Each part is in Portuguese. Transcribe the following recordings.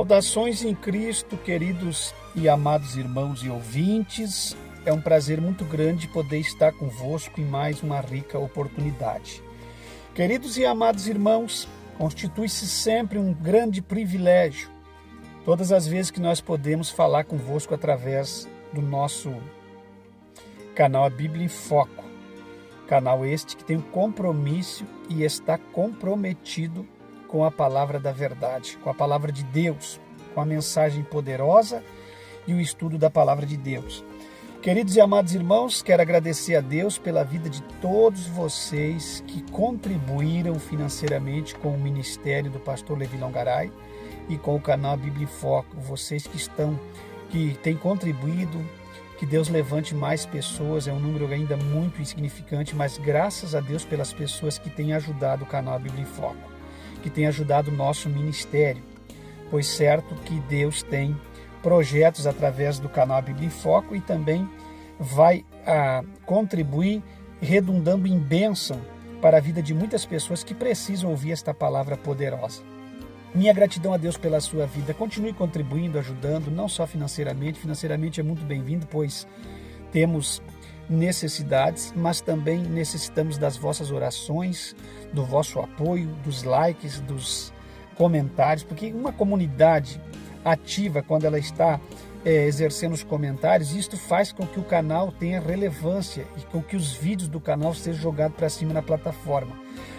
Saudações em Cristo, queridos e amados irmãos e ouvintes. É um prazer muito grande poder estar convosco em mais uma rica oportunidade. Queridos e amados irmãos, constitui-se sempre um grande privilégio todas as vezes que nós podemos falar convosco através do nosso canal A Bíblia em Foco. Canal este que tem um compromisso e está comprometido com a palavra da verdade, com a palavra de Deus, com a mensagem poderosa e o estudo da palavra de Deus. Queridos e amados irmãos, quero agradecer a Deus pela vida de todos vocês que contribuíram financeiramente com o ministério do pastor Levi Longaray e com o canal Bíblia em Foco. Vocês que têm contribuído, que Deus levante mais pessoas, é um número ainda muito insignificante, mas graças a Deus pelas pessoas que têm ajudado o canal Bíblia em Foco, que têm ajudado o nosso ministério, pois certo que Deus tem projetos através do canal Bíblia em Foco e também vai contribuir redundando em bênção para a vida de muitas pessoas que precisam ouvir esta palavra poderosa. Minha gratidão a Deus pela sua vida. Continue contribuindo, ajudando, não só financeiramente. Financeiramente é muito bem-vindo, pois temos necessidades, mas também necessitamos das vossas orações, do vosso apoio, dos likes, dos comentários, porque uma comunidade ativa, quando ela está exercendo os comentários, isto faz com que o canal tenha relevância e com que os vídeos do canal sejam jogados para cima na plataforma.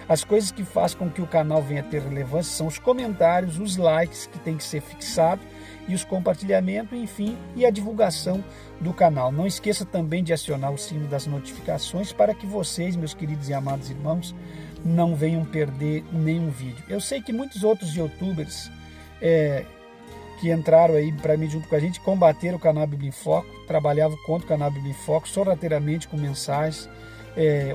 As coisas que fazem com que o canal venha a ter relevância são os comentários, os likes que tem que ser fixado e os compartilhamentos, enfim, e a divulgação do canal. Não esqueça também de acionar o sino das notificações para que vocês, meus queridos e amados irmãos, não venham perder nenhum vídeo. Eu sei que muitos outros youtubers que entraram aí para mim junto com a gente, combateram o canal Bíblia em Foco, trabalhavam contra o canal Bíblia em Foco, sorrateiramente com mensagens,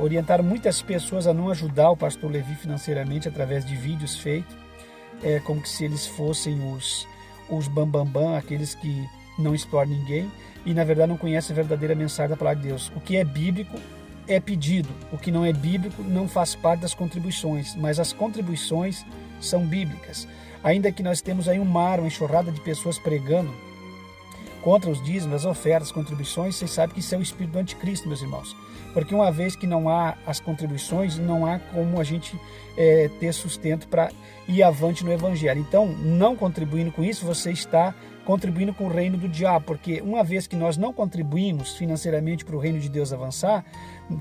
orientaram muitas pessoas a não ajudar o pastor Levi financeiramente através de vídeos feitos, como que se eles fossem os bambambam, aqueles que não exploram ninguém e na verdade não conhecem a verdadeira mensagem da palavra de Deus. O que é bíblico é pedido, o que não é bíblico não faz parte das contribuições, mas as contribuições são bíblicas. Ainda que nós temos aí um mar, uma enxurrada de pessoas pregando contra os dízimos, as ofertas, as contribuições, vocês sabem que isso é o espírito do anticristo, meus irmãos. Porque uma vez que não há as contribuições, não há como a gente ter sustento para ir avante no evangelho. Então, não contribuindo com isso, você está contribuindo com o reino do diabo, porque uma vez que nós não contribuímos financeiramente para o reino de Deus avançar,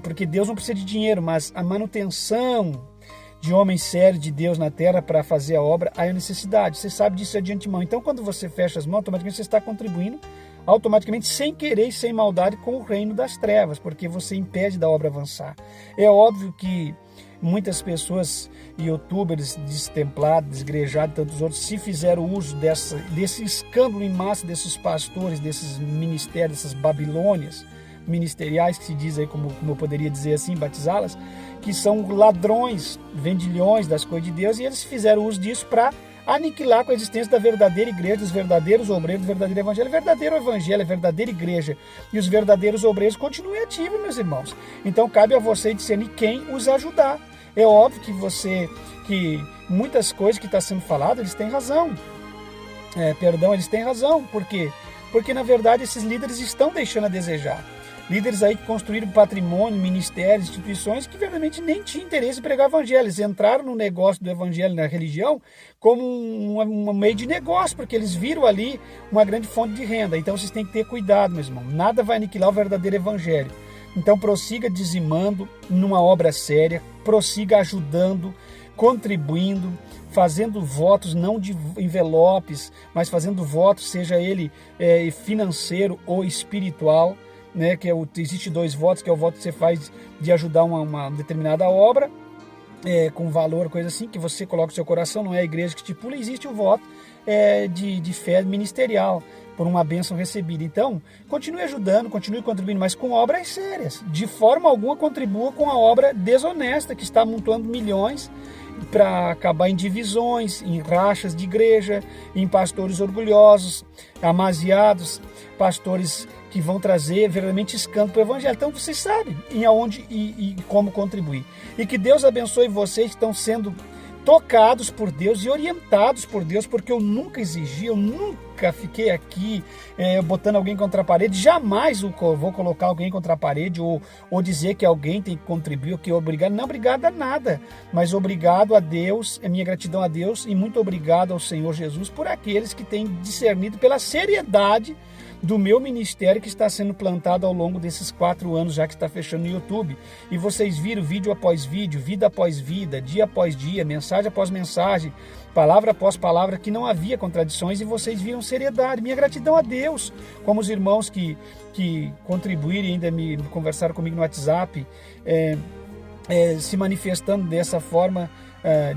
porque Deus não precisa de dinheiro, mas a manutenção de homens sérios de Deus na terra para fazer a obra, há necessidade. Você sabe disso de antemão. Então, quando você fecha as mãos, automaticamente você está contribuindo, automaticamente, sem querer e sem maldade, com o reino das trevas, porque você impede da obra avançar. É óbvio que muitas pessoas, youtubers destemplados, desgrejados e tantos outros, se fizeram uso desse escândalo em massa desses pastores, desses ministérios, dessas Babilônias ministeriais, que se diz aí, como eu poderia dizer assim, batizá-las, que são ladrões, vendilhões das coisas de Deus, e eles fizeram uso disso para aniquilar com a existência da verdadeira igreja, dos verdadeiros obreiros, do verdadeiro evangelho. O verdadeiro evangelho, a verdadeira igreja e os verdadeiros obreiros continuem ativos, meus irmãos. Então cabe a você discernir quem os ajudar. É óbvio que muitas coisas que estão sendo faladas, eles têm razão. Eles têm razão. Por quê? Porque na verdade esses líderes estão deixando a desejar. Líderes aí que construíram patrimônio, ministérios, instituições que verdadeiramente nem tinham interesse em pregar o evangelho. Eles entraram no negócio do evangelho, na religião, como um meio de negócio, porque eles viram ali uma grande fonte de renda. Então vocês têm que ter cuidado, meus irmãos. Nada vai aniquilar o verdadeiro evangelho. Então prossiga dizimando numa obra séria, prossiga ajudando, contribuindo, fazendo votos, não de envelopes, mas fazendo votos, seja ele financeiro ou espiritual. Né, existe 2 votos, que é o voto que você faz de ajudar uma determinada obra, com valor, coisa assim, que você coloca o seu coração, não é a igreja que estipula. Existe o voto de fé ministerial, por uma bênção recebida. Então, continue ajudando, continue contribuindo, mas com obras sérias. De forma alguma contribua com a obra desonesta, que está amontoando milhões para acabar em divisões, em rachas de igreja, em pastores orgulhosos, amaziados, pastores que vão trazer verdadeiramente escândalo para o evangelho. Então vocês sabem em aonde e como contribuir. E que Deus abençoe vocês que estão sendo tocados por Deus e orientados por Deus, porque eu nunca exigi, eu nunca fiquei aqui botando alguém contra a parede, jamais vou colocar alguém contra a parede ou dizer que alguém tem que contribuir, que obrigado, não obrigado a nada, mas obrigado a Deus, minha gratidão a Deus e muito obrigado ao Senhor Jesus por aqueles que têm discernido pela seriedade do meu ministério que está sendo plantado ao longo desses 4 anos, já que está fechando no YouTube. E vocês viram vídeo após vídeo, vida após vida, dia após dia, mensagem após mensagem, palavra após palavra, que não havia contradições e vocês viram seriedade. Minha gratidão a Deus, como os irmãos que contribuíram e ainda me conversaram comigo no WhatsApp, se manifestando dessa forma,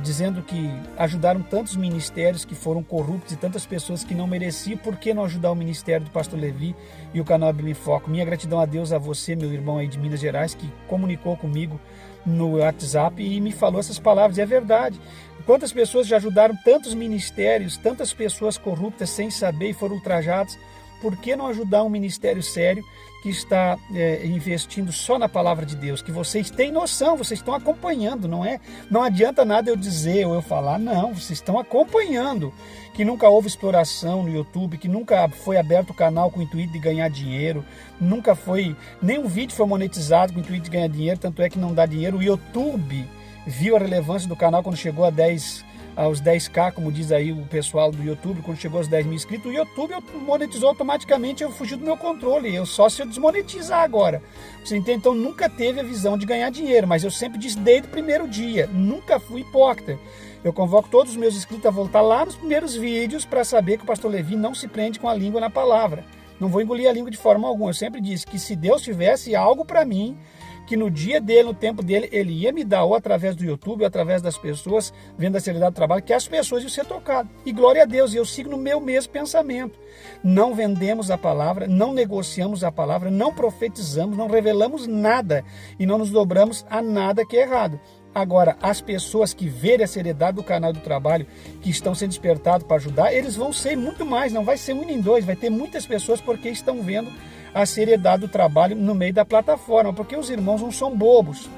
dizendo que ajudaram tantos ministérios que foram corruptos e tantas pessoas que não mereciam. Por que não ajudar o ministério do pastor Levi e o canal Bíblia em Foco? Minha gratidão a Deus, a você, meu irmão aí de Minas Gerais, que comunicou comigo no WhatsApp e me falou essas palavras, e é verdade. Quantas pessoas já ajudaram tantos ministérios, tantas pessoas corruptas sem saber e foram ultrajadas? Por que não ajudar um ministério sério que está investindo só na palavra de Deus? Que vocês têm noção, vocês estão acompanhando, não é? Não adianta nada eu dizer ou eu falar, não, vocês estão acompanhando. Que nunca houve exploração no YouTube, que nunca foi aberto o canal com o intuito de ganhar dinheiro, nunca foi, nenhum vídeo foi monetizado com o intuito de ganhar dinheiro, tanto é que não dá dinheiro. O YouTube viu a relevância do canal quando chegou aos 10k, como diz aí o pessoal do YouTube, quando chegou aos 10 mil inscritos, o YouTube monetizou automaticamente, eu fugi do meu controle, só se eu desmonetizar agora. Você entende? Então nunca teve a visão de ganhar dinheiro, mas eu sempre disse desde o primeiro dia, nunca fui hipócrita. Eu convoco todos os meus inscritos a voltar lá nos primeiros vídeos para saber que o pastor Levi não se prende com a língua na palavra. Não vou engolir a língua de forma alguma. Eu sempre disse que se Deus tivesse algo para mim, que no dia dele, no tempo dele, ele ia me dar, ou através do YouTube, ou através das pessoas, vendo a seriedade do trabalho, que as pessoas iam ser tocadas. E glória a Deus, eu sigo no meu mesmo pensamento. Não vendemos a palavra, não negociamos a palavra, não profetizamos, não revelamos nada e não nos dobramos a nada que é errado. Agora, as pessoas que verem a seriedade do canal do trabalho, que estão sendo despertados para ajudar, eles vão ser muito mais, não vai ser 1 nem 2, vai ter muitas pessoas porque estão vendo a seriedade do trabalho no meio da plataforma, porque os irmãos não são bobos,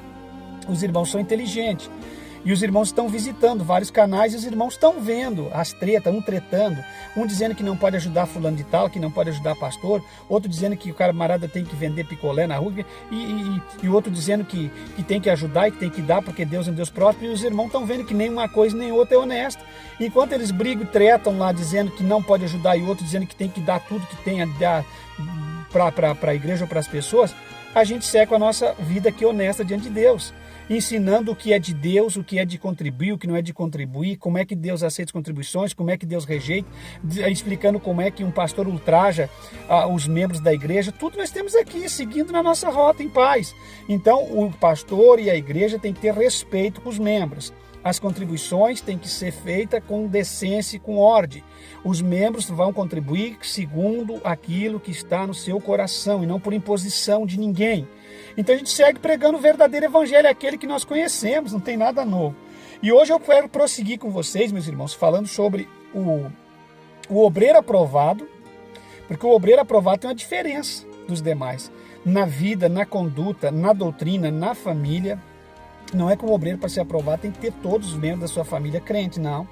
os irmãos são inteligentes, e os irmãos estão visitando vários canais e os irmãos estão vendo as tretas, um tretando, um dizendo que não pode ajudar fulano de tal, que não pode ajudar pastor, outro dizendo que o camarada tem que vender picolé na rua, e o outro dizendo que tem que ajudar e que tem que dar porque Deus é um Deus próspero, e os irmãos estão vendo que nem uma coisa nem outra é honesta. Enquanto eles brigam e tretam lá dizendo que não pode ajudar e o outro dizendo que tem que dar tudo que tem a dar para a igreja ou para as pessoas, a gente segue com a nossa vida aqui honesta diante de Deus, ensinando o que é de Deus, o que é de contribuir, o que não é de contribuir, como é que Deus aceita as contribuições, como é que Deus rejeita, explicando como é que um pastor ultraja os membros da igreja. Tudo nós temos aqui, seguindo na nossa rota em paz. Então, o pastor e a igreja têm que ter respeito com os membros. As contribuições têm que ser feitas com decência e com ordem. Os membros vão contribuir segundo aquilo que está no seu coração e não por imposição de ninguém. Então a gente segue pregando o verdadeiro evangelho, aquele que nós conhecemos, não tem nada novo. E hoje eu quero prosseguir com vocês, meus irmãos, falando sobre o obreiro aprovado, porque o obreiro aprovado tem uma diferença dos demais. Na vida, na conduta, na doutrina, na família. Não é que o obreiro, para ser aprovado, tem que ter todos os membros da sua família crente, não.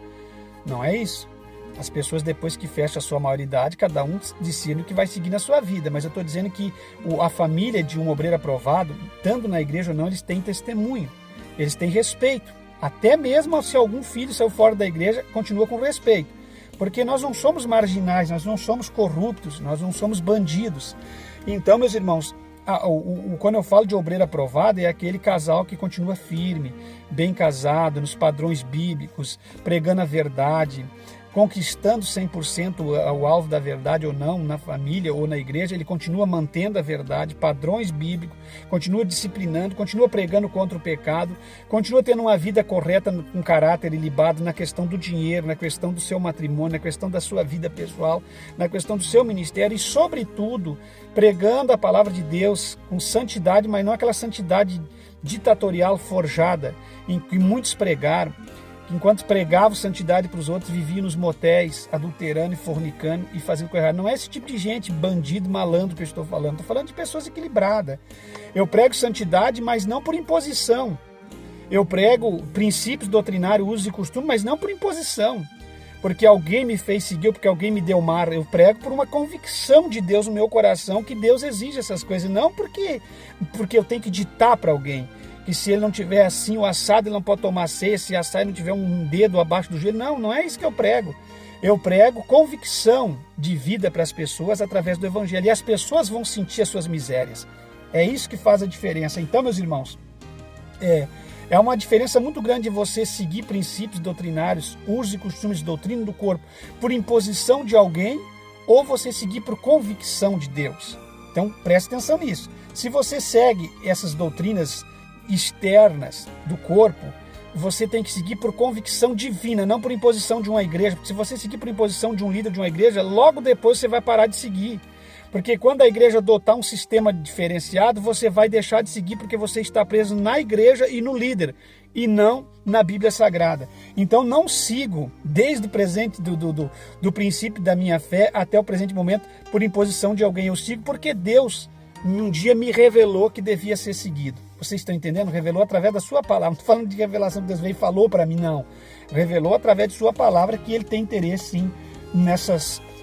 Não é isso. As pessoas, depois que fecham a sua maioridade, cada um decide o que vai seguir na sua vida. Mas eu estou dizendo que a família de um obreiro aprovado, estando na igreja ou não, eles têm testemunho, eles têm respeito. Até mesmo se algum filho saiu fora da igreja, continua com respeito. Porque nós não somos marginais, nós não somos corruptos, nós não somos bandidos. Então, meus irmãos, quando eu falo de obreiro aprovado, é aquele casal que continua firme, bem casado, nos padrões bíblicos, pregando a verdade, conquistando 100% o alvo da verdade ou não, na família ou na igreja. Ele continua mantendo a verdade, padrões bíblicos, continua disciplinando, continua pregando contra o pecado, continua tendo uma vida correta, com caráter ilibado na questão do dinheiro, na questão do seu matrimônio, na questão da sua vida pessoal, na questão do seu ministério e, sobretudo, pregando a palavra de Deus com santidade, mas não aquela santidade ditatorial forjada em que muitos pregaram. Enquanto pregavam santidade para os outros, viviam nos motéis, adulterando e fornicando e fazendo coisa errada. Não é esse tipo de gente, bandido, malandro que eu estou falando de pessoas equilibradas. Eu prego santidade, mas não por imposição. Eu prego princípios doutrinários, usos e costumes, mas não por imposição, porque alguém me fez seguir, ou porque alguém me deu mar. Eu prego por uma convicção de Deus no meu coração, que Deus exige essas coisas, não porque eu tenho que ditar para alguém, que se ele não tiver assim o assado, ele não pode tomar ceia, se assar e não tiver um dedo abaixo do joelho. Não, não é isso que eu prego. Eu prego convicção de vida para as pessoas através do Evangelho, e as pessoas vão sentir as suas misérias. É isso que faz a diferença. Então, meus irmãos, é uma diferença muito grande você seguir princípios doutrinários, usos e costumes de doutrina do corpo, por imposição de alguém, ou você seguir por convicção de Deus. Então, preste atenção nisso. Se você segue essas doutrinas externas do corpo, você tem que seguir por convicção divina, não por imposição de uma igreja. Porque se você seguir por imposição de um líder de uma igreja, logo depois você vai parar de seguir. Porque quando a igreja adotar um sistema diferenciado, você vai deixar de seguir porque você está preso na igreja e no líder, e não na Bíblia Sagrada. Então não sigo desde o presente do princípio da minha fé até o presente momento por imposição de alguém. Eu sigo porque Deus um dia me revelou que devia ser seguido. Vocês estão entendendo? Revelou através da sua palavra. Não estou falando de revelação que Deus veio e falou para mim, não. Revelou através de sua palavra que ele tem interesse, sim,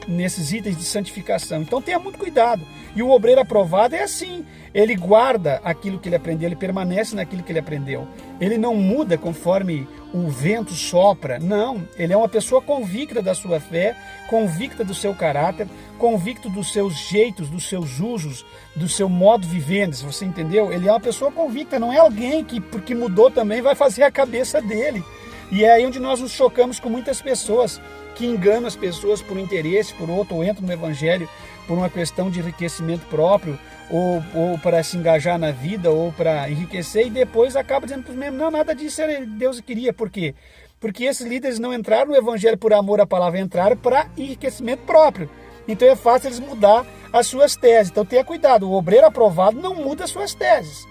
nesses itens de santificação. Então tenha muito cuidado. E o obreiro aprovado é assim. Ele guarda aquilo que ele aprendeu, ele permanece naquilo que ele aprendeu. Ele não muda conforme o vento sopra. Não, ele é uma pessoa convicta da sua fé, convicta do seu caráter, convicto dos seus jeitos, dos seus usos, do seu modo vivendo. Você entendeu? Ele é uma pessoa convicta, não é alguém que, porque mudou também, vai fazer a cabeça dele. E é aí onde nós nos chocamos com muitas pessoas que enganam as pessoas por um interesse, por outro, ou entram no evangelho por uma questão de enriquecimento próprio, ou para se engajar na vida, ou para enriquecer, e depois acaba dizendo para os membros, não, nada disso Deus queria. Por quê? Porque esses líderes não entraram no evangelho por amor à palavra, entraram para enriquecimento próprio. Então é fácil eles mudar as suas teses. Então tenha cuidado, o obreiro aprovado não muda as suas teses.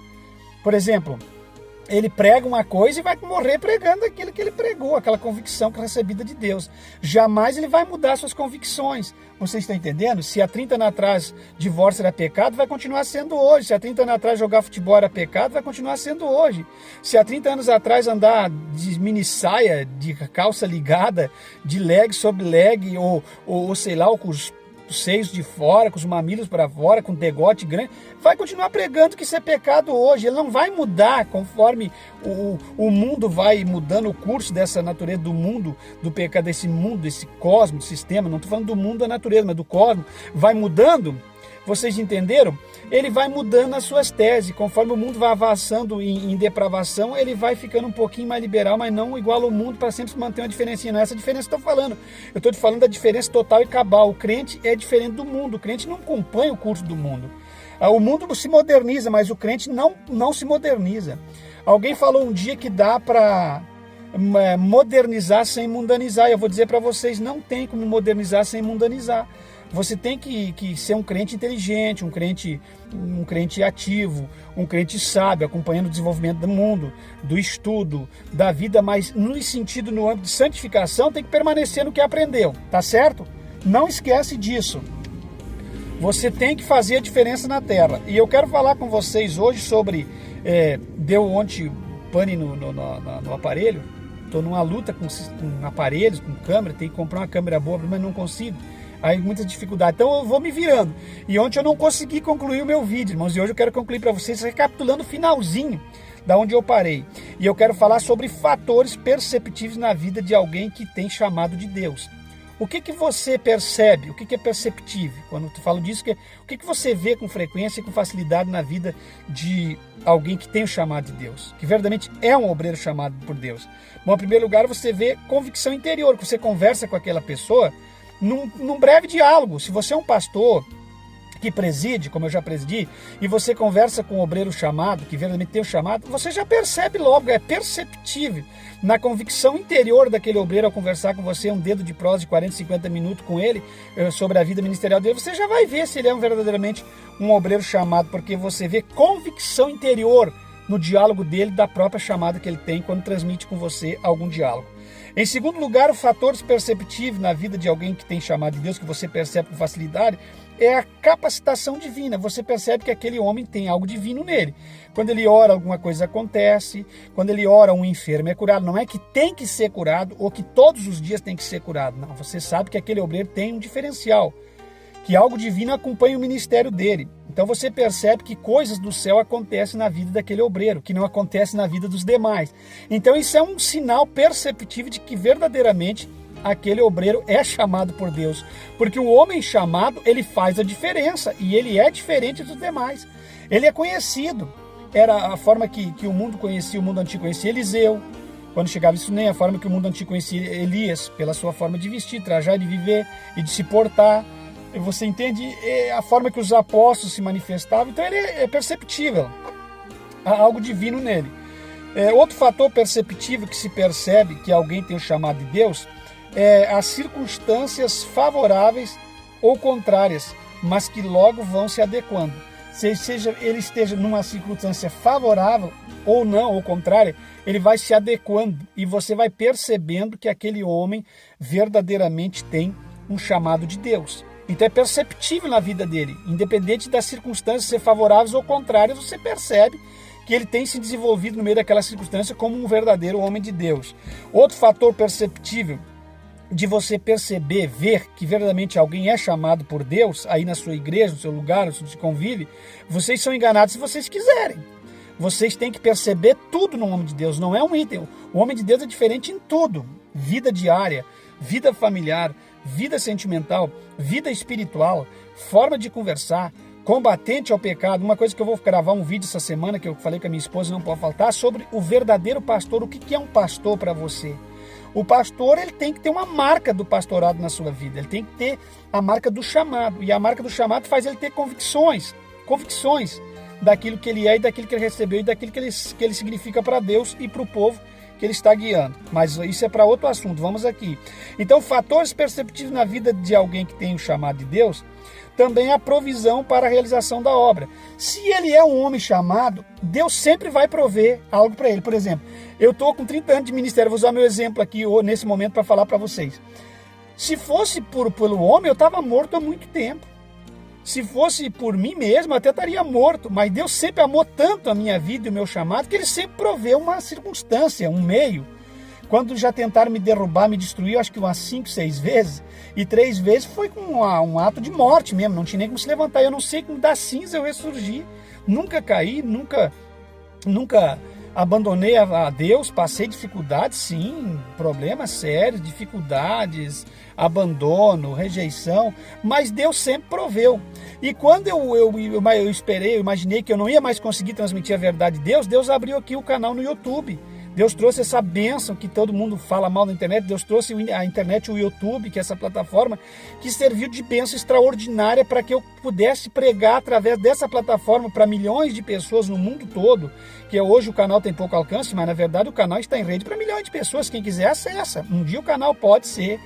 Por exemplo, ele prega uma coisa e vai morrer pregando aquilo que ele pregou, aquela convicção que é recebida de Deus. Jamais ele vai mudar suas convicções. Vocês estão entendendo? Se há 30 anos atrás divórcio era pecado, vai continuar sendo hoje. Se há 30 anos atrás jogar futebol era pecado, vai continuar sendo hoje. Se há 30 anos atrás andar de mini-saia, de calça ligada, de leg sobre leg, ou sei lá, com os seios de fora, com os mamilos para fora, com degote grande, vai continuar pregando que isso é pecado hoje. Ele não vai mudar conforme o mundo vai mudando o curso dessa natureza do mundo, do pecado, desse mundo, desse cosmos, sistema. Não estou falando do mundo da natureza, mas do cosmos. Vai mudando. Vocês entenderam? Ele vai mudando as suas teses. Conforme o mundo vai avançando em depravação, ele vai ficando um pouquinho mais liberal, mas não igual ao mundo, para sempre manter uma diferencinha. Não é essa diferença que eu estou falando. Eu estou te falando da diferença total e cabal. O crente é diferente do mundo. O crente não acompanha o curso do mundo. O mundo se moderniza, mas o crente não se moderniza. Alguém falou um dia que dá para modernizar sem mundanizar. Eu vou dizer para vocês, não tem como modernizar sem mundanizar. Você tem que ser um crente inteligente, um crente ativo, um crente sábio, acompanhando o desenvolvimento do mundo, do estudo, da vida, mas no sentido, no âmbito de santificação, tem que permanecer no que aprendeu, tá certo? Não esquece disso. Você tem que fazer a diferença na terra. E eu quero falar com vocês hoje sobre... deu ontem pane no aparelho. Estou numa luta com aparelhos, com câmera. Tenho que comprar uma câmera boa, mas não consigo. Aí muita dificuldade. Então eu vou me virando. E ontem eu não consegui concluir o meu vídeo, irmãos. E hoje eu quero concluir para vocês, recapitulando o finalzinho da onde eu parei. E eu quero falar sobre fatores perceptíveis na vida de alguém que tem chamado de Deus. O que você percebe? O que é perceptível? Quando eu falo disso, o que você vê com frequência e com facilidade na vida de alguém que tem o chamado de Deus? Que verdadeiramente é um obreiro chamado por Deus. Bom, em primeiro lugar, você vê convicção interior, que você conversa com aquela pessoa num breve diálogo. Se você é um pastor que preside, como eu já presidi, e você conversa com um obreiro chamado, que verdadeiramente tem o chamado, você já percebe logo, é perceptível na convicção interior daquele obreiro ao conversar com você, um dedo de prosa de 40, 50 minutos com ele, sobre a vida ministerial dele, você já vai ver se ele é verdadeiramente um obreiro chamado, porque você vê convicção interior no diálogo dele, da própria chamada que ele tem quando transmite com você algum diálogo. Em segundo lugar, o fator perceptível na vida de alguém que tem chamado de Deus, que você percebe com facilidade, é a capacitação divina. Você percebe que aquele homem tem algo divino nele. Quando ele ora, alguma coisa acontece. Quando ele ora, um enfermo é curado. Não é que tem que ser curado ou que todos os dias tem que ser curado. Não, você sabe que aquele obreiro tem um diferencial, que algo divino acompanha o ministério dele. Então você percebe que coisas do céu acontecem na vida daquele obreiro, que não acontecem na vida dos demais. Então isso é um sinal perceptível de que verdadeiramente aquele obreiro é chamado por Deus. Porque o homem chamado, ele faz a diferença e ele é diferente dos demais. Ele é conhecido. Era a forma que o mundo conhecia, o mundo antigo conhecia Eliseu. Quando chegava isso, nem a forma que o mundo antigo conhecia Elias, pela sua forma de vestir, trajar, de viver e de se portar. Você entende a forma que os apóstolos se manifestavam. Então ele é perceptível. Há algo divino nele. Outro fator perceptível que se percebe que alguém tem o chamado de Deus é as circunstâncias favoráveis ou contrárias, mas que logo vão se adequando. Seja ele esteja numa circunstância favorável ou não, ou contrária, ele vai se adequando e você vai percebendo que aquele homem verdadeiramente tem um chamado de Deus. Então é perceptível na vida dele, independente das circunstâncias ser favoráveis ou contrárias, você percebe que ele tem se desenvolvido no meio daquela circunstância como um verdadeiro homem de Deus. Outro fator perceptível de você perceber, ver que verdadeiramente alguém é chamado por Deus, aí na sua igreja, no seu lugar, no seu convívio, vocês são enganados se vocês quiserem. Vocês têm que perceber tudo no homem de Deus, não é um item. O homem de Deus é diferente em tudo. Vida diária, vida familiar, vida sentimental, vida espiritual, forma de conversar, combatente ao pecado. Uma coisa que eu vou gravar um vídeo essa semana, que eu falei com a minha esposa, não pode faltar, sobre o verdadeiro pastor. O que é um pastor para você? O pastor, ele tem que ter uma marca do pastorado na sua vida, ele tem que ter a marca do chamado, e a marca do chamado faz ele ter convicções daquilo que ele é e daquilo que ele recebeu e daquilo que ele significa para Deus e para o povo que ele está guiando. Mas isso é para outro assunto, vamos aqui. Então, fatores perceptíveis na vida de alguém que tem o chamado de Deus, também a provisão para a realização da obra. Se ele é um homem chamado, Deus sempre vai prover algo para ele. Por exemplo, eu estou com 30 anos de ministério, vou usar meu exemplo aqui nesse momento para falar para vocês. Se fosse pelo homem, eu estava morto há muito tempo. Se fosse por mim mesmo, eu até estaria morto. Mas Deus sempre amou tanto a minha vida e o meu chamado, que Ele sempre proveu uma circunstância, um meio. Quando já tentaram me derrubar, me destruir, acho que umas 5, 6 vezes, e 3 vezes foi com um ato de morte mesmo, não tinha nem como se levantar. Eu não sei como da cinza eu ressurgi. Nunca caí, nunca abandonei a Deus, passei dificuldades, sim, problemas sérios, dificuldades, abandono, rejeição, mas Deus sempre proveu. E quando eu imaginei que eu não ia mais conseguir transmitir a verdade de Deus, Deus abriu aqui o canal no YouTube. Deus trouxe essa bênção que todo mundo fala mal na internet. Deus trouxe a internet, o YouTube, que é essa plataforma, que serviu de bênção extraordinária para que eu pudesse pregar através dessa plataforma para milhões de pessoas no mundo todo, que hoje o canal tem pouco alcance, mas na verdade o canal está em rede para milhões de pessoas. Quem quiser acessa. Um dia o canal pode ser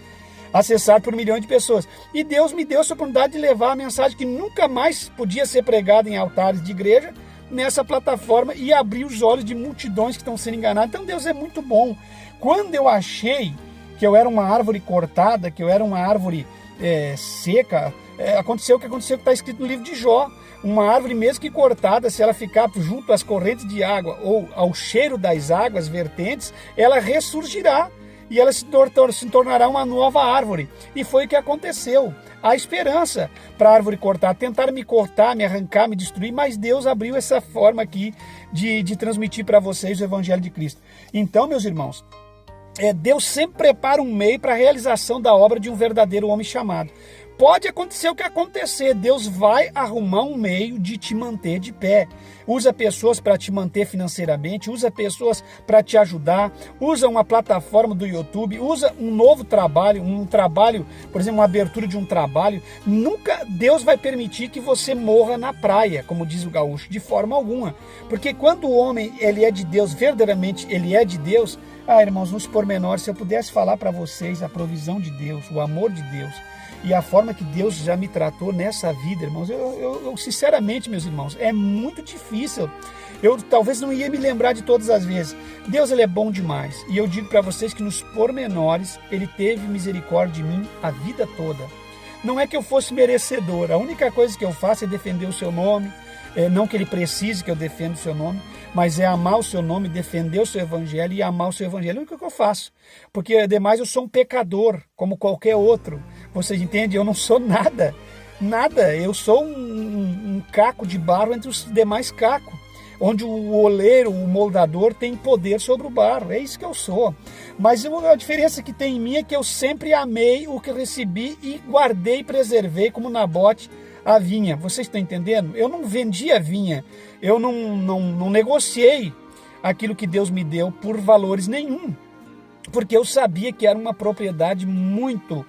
acessado por milhões de pessoas. E Deus me deu essa oportunidade de levar a mensagem que nunca mais podia ser pregada em altares de igreja, nessa plataforma, e abrir os olhos de multidões que estão sendo enganadas. Então Deus é muito bom. Quando eu achei que eu era uma árvore cortada, que eu era uma árvore seca, aconteceu o que está escrito no livro de Jó. Uma árvore mesmo que cortada, se ela ficar junto às correntes de água ou ao cheiro das águas vertentes, ela ressurgirá e ela se tornará uma nova árvore. E foi o que aconteceu. Há esperança para a árvore cortar. Tentaram me cortar, me arrancar, me destruir, mas Deus abriu essa forma aqui de transmitir para vocês o Evangelho de Cristo. Então, meus irmãos, Deus sempre prepara um meio para a realização da obra de um verdadeiro homem chamado. Pode acontecer o que acontecer, Deus vai arrumar um meio de te manter de pé. Usa pessoas para te manter financeiramente, usa pessoas para te ajudar, usa uma plataforma do YouTube, usa um novo trabalho, por exemplo, uma abertura de um trabalho. Nunca Deus vai permitir que você morra na praia, como diz o gaúcho, de forma alguma. Porque quando o homem ele é de Deus, verdadeiramente ele é de Deus, irmãos, nos pormenores, se eu pudesse falar para vocês a provisão de Deus, o amor de Deus, e a forma que Deus já me tratou nessa vida, irmãos, eu sinceramente, meus irmãos, é muito difícil. Eu talvez não ia me lembrar de todas as vezes. Deus, ele é bom demais. E eu digo para vocês que nos pormenores, ele teve misericórdia de mim a vida toda. não é que eu fosse merecedor. A única coisa que eu faço é defender o seu nome, não que ele precise que eu defenda o seu nome, mas é amar o seu nome, defender o seu evangelho e amar o seu evangelho. É o único que eu faço, porque ademais eu sou um pecador, como qualquer outro. Vocês entendem? Eu não sou nada, eu sou um caco de barro entre os demais cacos, onde o oleiro, o moldador tem poder sobre o barro, é isso que eu sou. Mas a diferença que tem em mim é que eu sempre amei o que recebi e guardei e preservei como Nabote a vinha. Vocês estão entendendo? Eu não vendi a vinha, eu não negociei aquilo que Deus me deu por valores nenhum, porque eu sabia que era uma propriedade muito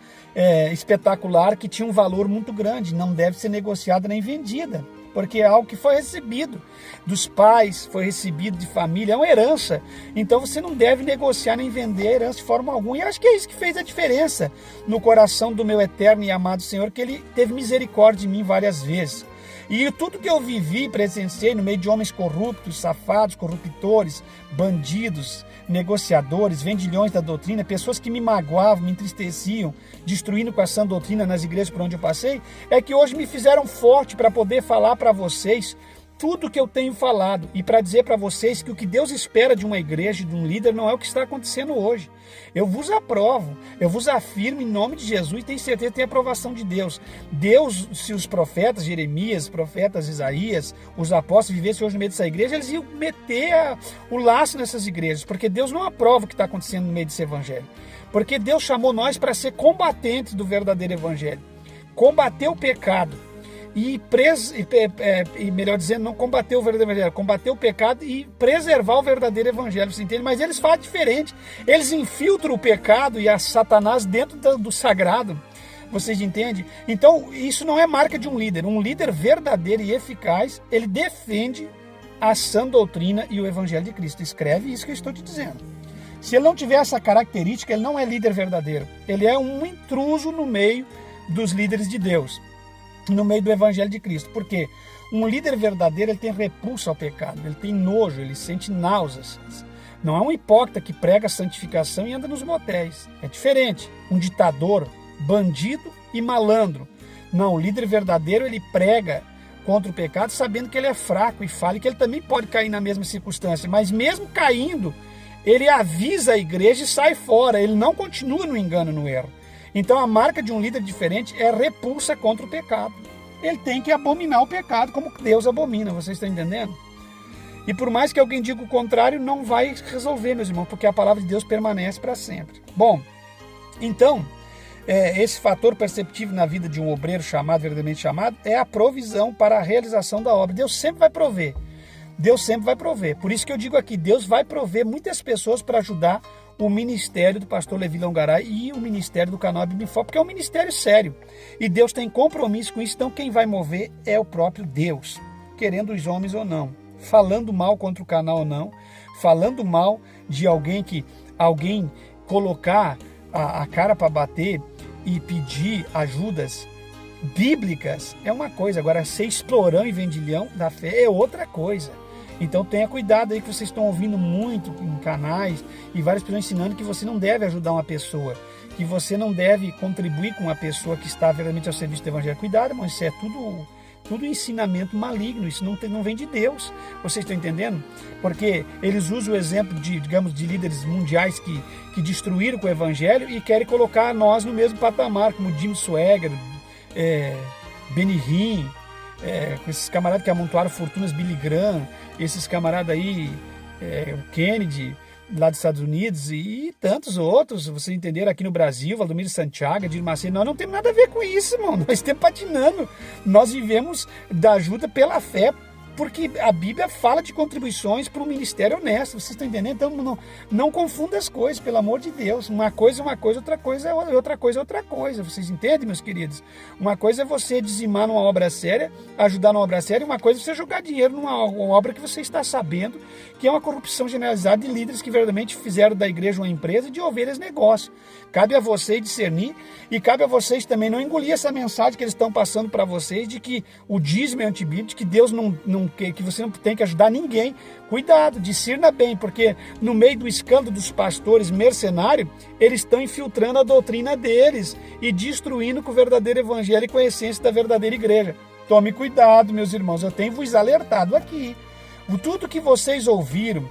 espetacular, que tinha um valor muito grande, não deve ser negociada nem vendida, porque é algo que foi recebido dos pais, foi recebido de família, é uma herança. Então você não deve negociar nem vender a herança de forma alguma. E acho que é isso que fez a diferença no coração do meu eterno e amado Senhor, que Ele teve misericórdia de mim várias vezes. E tudo que eu vivi, presenciei no meio de homens corruptos, safados, corruptores, bandidos, negociadores, vendilhões da doutrina, pessoas que me magoavam, me entristeciam, destruindo com a sã doutrina nas igrejas por onde eu passei, é que hoje me fizeram forte para poder falar para vocês tudo que eu tenho falado e para dizer para vocês que o que Deus espera de uma igreja, de um líder, não é o que está acontecendo hoje. Eu vos aprovo, eu vos afirmo em nome de Jesus e tenho certeza que tem a aprovação de Deus. Deus, se os profetas Jeremias, profetas Isaías, os apóstolos vivessem hoje no meio dessa igreja, eles iam meter o laço nessas igrejas, porque Deus não aprova o que está acontecendo no meio desse evangelho. Porque Deus chamou nós para ser combatentes do verdadeiro evangelho, combater o pecado. E melhor dizendo, não combater o verdadeiro evangelho, combater o pecado e preservar o verdadeiro evangelho, você entende? Mas eles fazem diferente, eles infiltram o pecado e a Satanás dentro do sagrado, vocês entendem? Então isso não é marca de um líder verdadeiro e eficaz, ele defende a sã doutrina e o evangelho de Cristo. Escreve isso que eu estou te dizendo. Se ele não tiver essa característica, ele não é líder verdadeiro, ele é um intruso no meio dos líderes de Deus, no meio do evangelho de Cristo. Porque um líder verdadeiro, ele tem repulsa ao pecado, ele tem nojo, ele sente náuseas. Não é um hipócrita que prega a santificação e anda nos motéis. É diferente. Um ditador, bandido e malandro. Não, o líder verdadeiro, ele prega contra o pecado sabendo que ele é fraco e falha, que ele também pode cair na mesma circunstância, mas mesmo caindo, ele avisa a igreja e sai fora, ele não continua no engano, no erro. Então a marca de um líder diferente é repulsa contra o pecado. Ele tem que abominar o pecado como Deus abomina, vocês estão entendendo? E por mais que alguém diga o contrário, não vai resolver, meus irmãos, porque a palavra de Deus permanece para sempre. Bom, então, esse fator perceptível na vida de um obreiro chamado, verdadeiramente chamado, é a provisão para a realização da obra. Deus sempre vai prover. Deus sempre vai prover. Por isso que eu digo aqui, Deus vai prover muitas pessoas para ajudar o ministério do pastor Levi Longaray e o ministério do canal Biblinfo, porque é um ministério sério. E Deus tem compromisso com isso, então quem vai mover é o próprio Deus, querendo os homens ou não, falando mal contra o canal ou não, falando mal de alguém colocar a cara para bater e pedir ajudas bíblicas é uma coisa, agora ser explorão e vendilhão da fé é outra coisa. Então tenha cuidado aí, que vocês estão ouvindo muito em canais e várias pessoas ensinando que você não deve ajudar uma pessoa, que você não deve contribuir com uma pessoa que está verdadeiramente ao serviço do evangelho. Cuidado, mas isso é tudo ensinamento maligno, isso não vem de Deus. Vocês estão entendendo? Porque eles usam o exemplo de líderes mundiais que destruíram com o evangelho e querem colocar nós no mesmo patamar, como Jim Swagger, Benny Hinn, com esses camaradas que amontoaram fortunas, Billy Graham, esses camaradas aí, o Kennedy, lá dos Estados Unidos, e tantos outros, vocês entenderam, aqui no Brasil, Valdomiro Santiago, Edir Macedo. Nós não temos nada a ver com isso, irmão. Nós estamos patinando. Nós vivemos da ajuda pela fé, porque a Bíblia fala de contribuições para um ministério honesto. Vocês estão entendendo? Então não confunda as coisas, pelo amor de Deus. Uma coisa é uma coisa, outra coisa é outra coisa. Vocês entendem, meus queridos? Uma coisa é você dizimar numa obra séria, ajudar numa obra séria, e uma coisa é você jogar dinheiro numa obra que você está sabendo que é uma corrupção generalizada de líderes que verdadeiramente fizeram da igreja uma empresa de ovelhas negócio. Cabe a vocês discernir e cabe a vocês também não engolir essa mensagem que eles estão passando para vocês de que o dízimo é antibíblico, de que Deus não que você não tem que ajudar ninguém. Cuidado, discirna bem, porque no meio do escândalo dos pastores mercenários, eles estão infiltrando a doutrina deles e destruindo com o verdadeiro evangelho e com a essência da verdadeira igreja. Tome cuidado, meus irmãos, eu tenho vos alertado aqui. Tudo que vocês ouviram,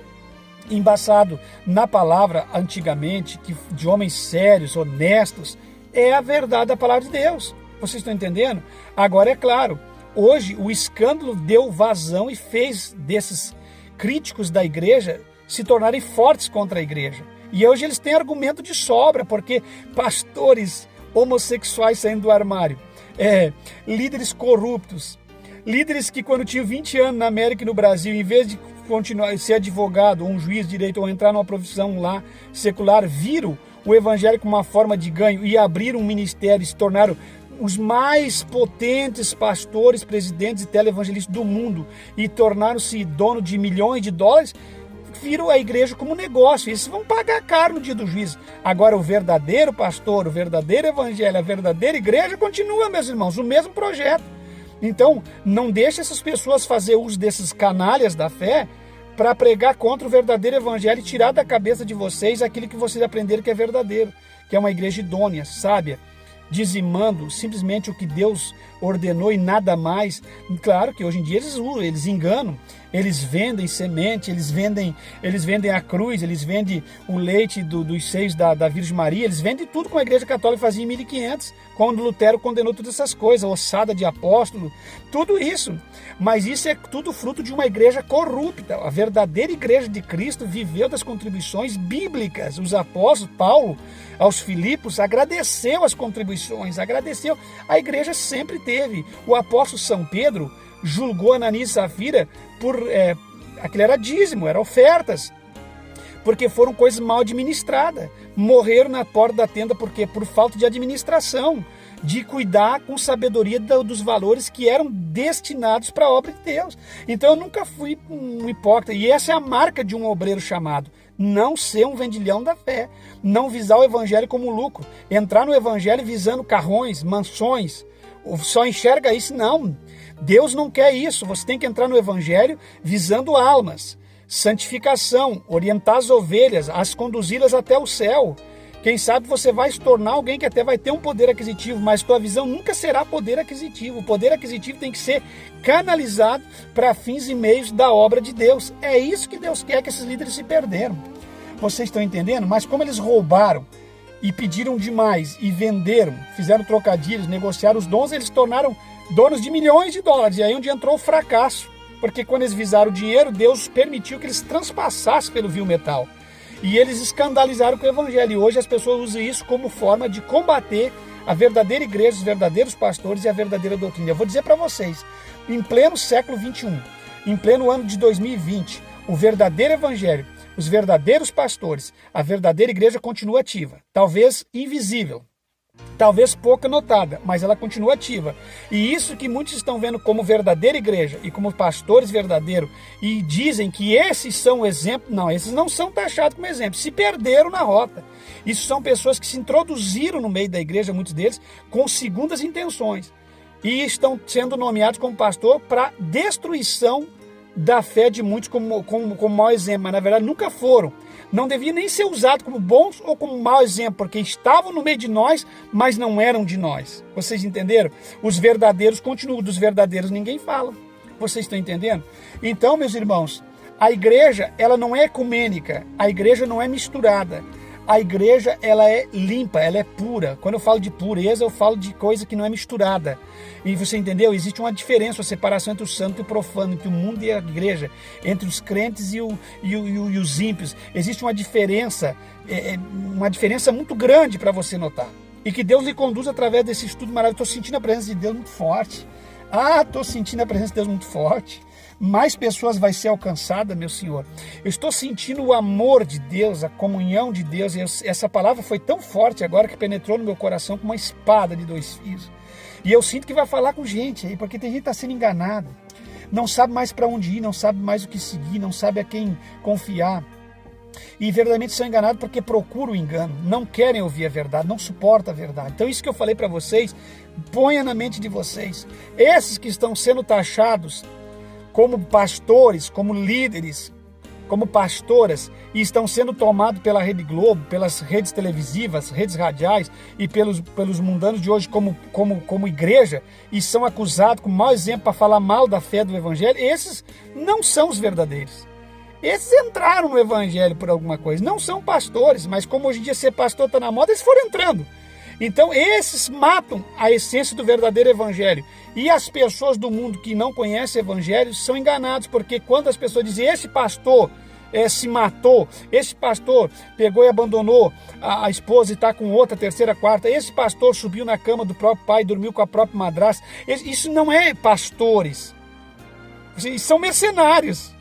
embasado na palavra antigamente, de homens sérios, honestos, é a verdade da palavra de Deus. Vocês estão entendendo? Agora, é claro, hoje o escândalo deu vazão e fez desses críticos da igreja se tornarem fortes contra a igreja. E hoje eles têm argumento de sobra, porque pastores homossexuais saindo do armário, líderes corruptos, líderes que quando tinham 20 anos na América e no Brasil, em vez de continuar ser advogado ou um juiz de direito ou entrar numa profissão lá secular, viram o evangelho como uma forma de ganho e abriram um ministério e se tornaram os mais potentes pastores, presidentes e televangelistas do mundo e tornaram-se dono de milhões de dólares, viram a igreja como negócio. Eles vão pagar caro no dia do juízo. Agora, o verdadeiro pastor, o verdadeiro evangelho, a verdadeira igreja continua, meus irmãos, o mesmo projeto. Então, não deixe essas pessoas fazer uso desses canalhas da fé para pregar contra o verdadeiro evangelho e tirar da cabeça de vocês aquilo que vocês aprenderam que é verdadeiro, que é uma igreja idônea, sábia, dizimando simplesmente o que Deus ordenou e nada mais. Claro que hoje em dia eles enganam, eles vendem semente, eles vendem a cruz, eles vendem o leite dos seios da Virgem Maria, eles vendem tudo como a Igreja Católica fazia em 1500, quando Lutero condenou todas essas coisas, ossada de apóstolo, tudo isso. Mas isso é tudo fruto de uma igreja corrupta. A verdadeira igreja de Cristo viveu das contribuições bíblicas. Os apóstolos, Paulo, aos Filipos, agradeceu as contribuições, agradeceu. A igreja sempre teve. O apóstolo São Pedro julgou Ananias e Safira por... aquilo era dízimo, eram ofertas, porque foram coisas mal administradas. Morreram na porta da tenda porque por falta de administração, de cuidar com sabedoria dos valores que eram destinados para a obra de Deus. Então eu nunca fui um hipócrita, e essa é a marca de um obreiro chamado: não ser um vendilhão da fé, não visar o evangelho como lucro, entrar no evangelho visando carrões, mansões, só enxerga isso. Não, Deus não quer isso. Você tem que entrar no evangelho visando almas, santificação, orientar as ovelhas, as conduzi-las até o céu. Quem sabe você vai se tornar alguém que até vai ter um poder aquisitivo, mas tua visão nunca será poder aquisitivo. O poder aquisitivo tem que ser canalizado para fins e meios da obra de Deus. É isso que Deus quer, que esses líderes se perderam. Vocês estão entendendo? Mas como eles roubaram e pediram demais e venderam, fizeram trocadilhos, negociaram os dons, eles se tornaram donos de milhões de dólares. E aí onde entrou o fracasso. Porque quando eles visaram o dinheiro, Deus permitiu que eles transpassassem pelo vil metal. E eles escandalizaram com o evangelho. E hoje as pessoas usam isso como forma de combater a verdadeira igreja, os verdadeiros pastores e a verdadeira doutrina. Eu vou dizer para vocês, em pleno século XXI, em pleno ano de 2020, o verdadeiro evangelho, os verdadeiros pastores, a verdadeira igreja continua ativa. Talvez invisível, talvez pouca notada, mas ela continua ativa. E isso que muitos estão vendo como verdadeira igreja e como pastores verdadeiros e dizem que esses são exemplos, não, esses não são taxados como exemplo, se perderam na rota. Isso são pessoas que se introduziram no meio da igreja, muitos deles, com segundas intenções e estão sendo nomeados como pastor para destruição da fé de muitos como mau exemplo, mas na verdade nunca foram. Não devia nem ser usado como bons ou como mau exemplo, porque estavam no meio de nós, mas não eram de nós. Vocês entenderam? Os verdadeiros continuam, dos verdadeiros ninguém fala. Vocês estão entendendo? Então, meus irmãos, a igreja, ela não é ecumênica, a igreja não é misturada. A igreja, ela é limpa, ela é pura. Quando eu falo de pureza, eu falo de coisa que não é misturada. E você entendeu? Existe uma diferença, uma separação entre o santo e o profano, entre o mundo e a igreja, entre os crentes e os ímpios. Existe uma diferença muito grande para você notar. E que Deus lhe conduz através desse estudo maravilhoso. Estou sentindo a presença de Deus muito forte. Estou sentindo a presença de Deus muito forte. Mais pessoas vai ser alcançada, meu Senhor. Eu estou sentindo o amor de Deus, a comunhão de Deus. Essa palavra foi tão forte agora que penetrou no meu coração como uma espada de dois fios. E eu sinto que vai falar com gente aí, porque tem gente que está sendo enganada. Não sabe mais para onde ir, não sabe mais o que seguir, não sabe a quem confiar. E verdadeiramente são enganados porque procuram o engano, não querem ouvir a verdade, não suportam a verdade. Então isso que eu falei para vocês, ponha na mente de vocês. Esses que estão sendo taxados como pastores, como líderes, como pastoras, e estão sendo tomados pela Rede Globo, pelas redes televisivas, redes radiais e pelos mundanos de hoje como igreja, e são acusados com mau exemplo para falar mal da fé do Evangelho, esses não são os verdadeiros. Esses entraram no Evangelho por alguma coisa, não são pastores, mas como hoje em dia ser pastor está na moda, eles foram entrando. Então esses matam a essência do verdadeiro Evangelho. E as pessoas do mundo que não conhecem o Evangelho são enganados, porque quando as pessoas dizem, esse pastor se matou, esse pastor pegou e abandonou a esposa e está com outra, terceira, quarta, esse pastor subiu na cama do próprio pai, dormiu com a própria madrasta, isso não é pastores, são mercenários.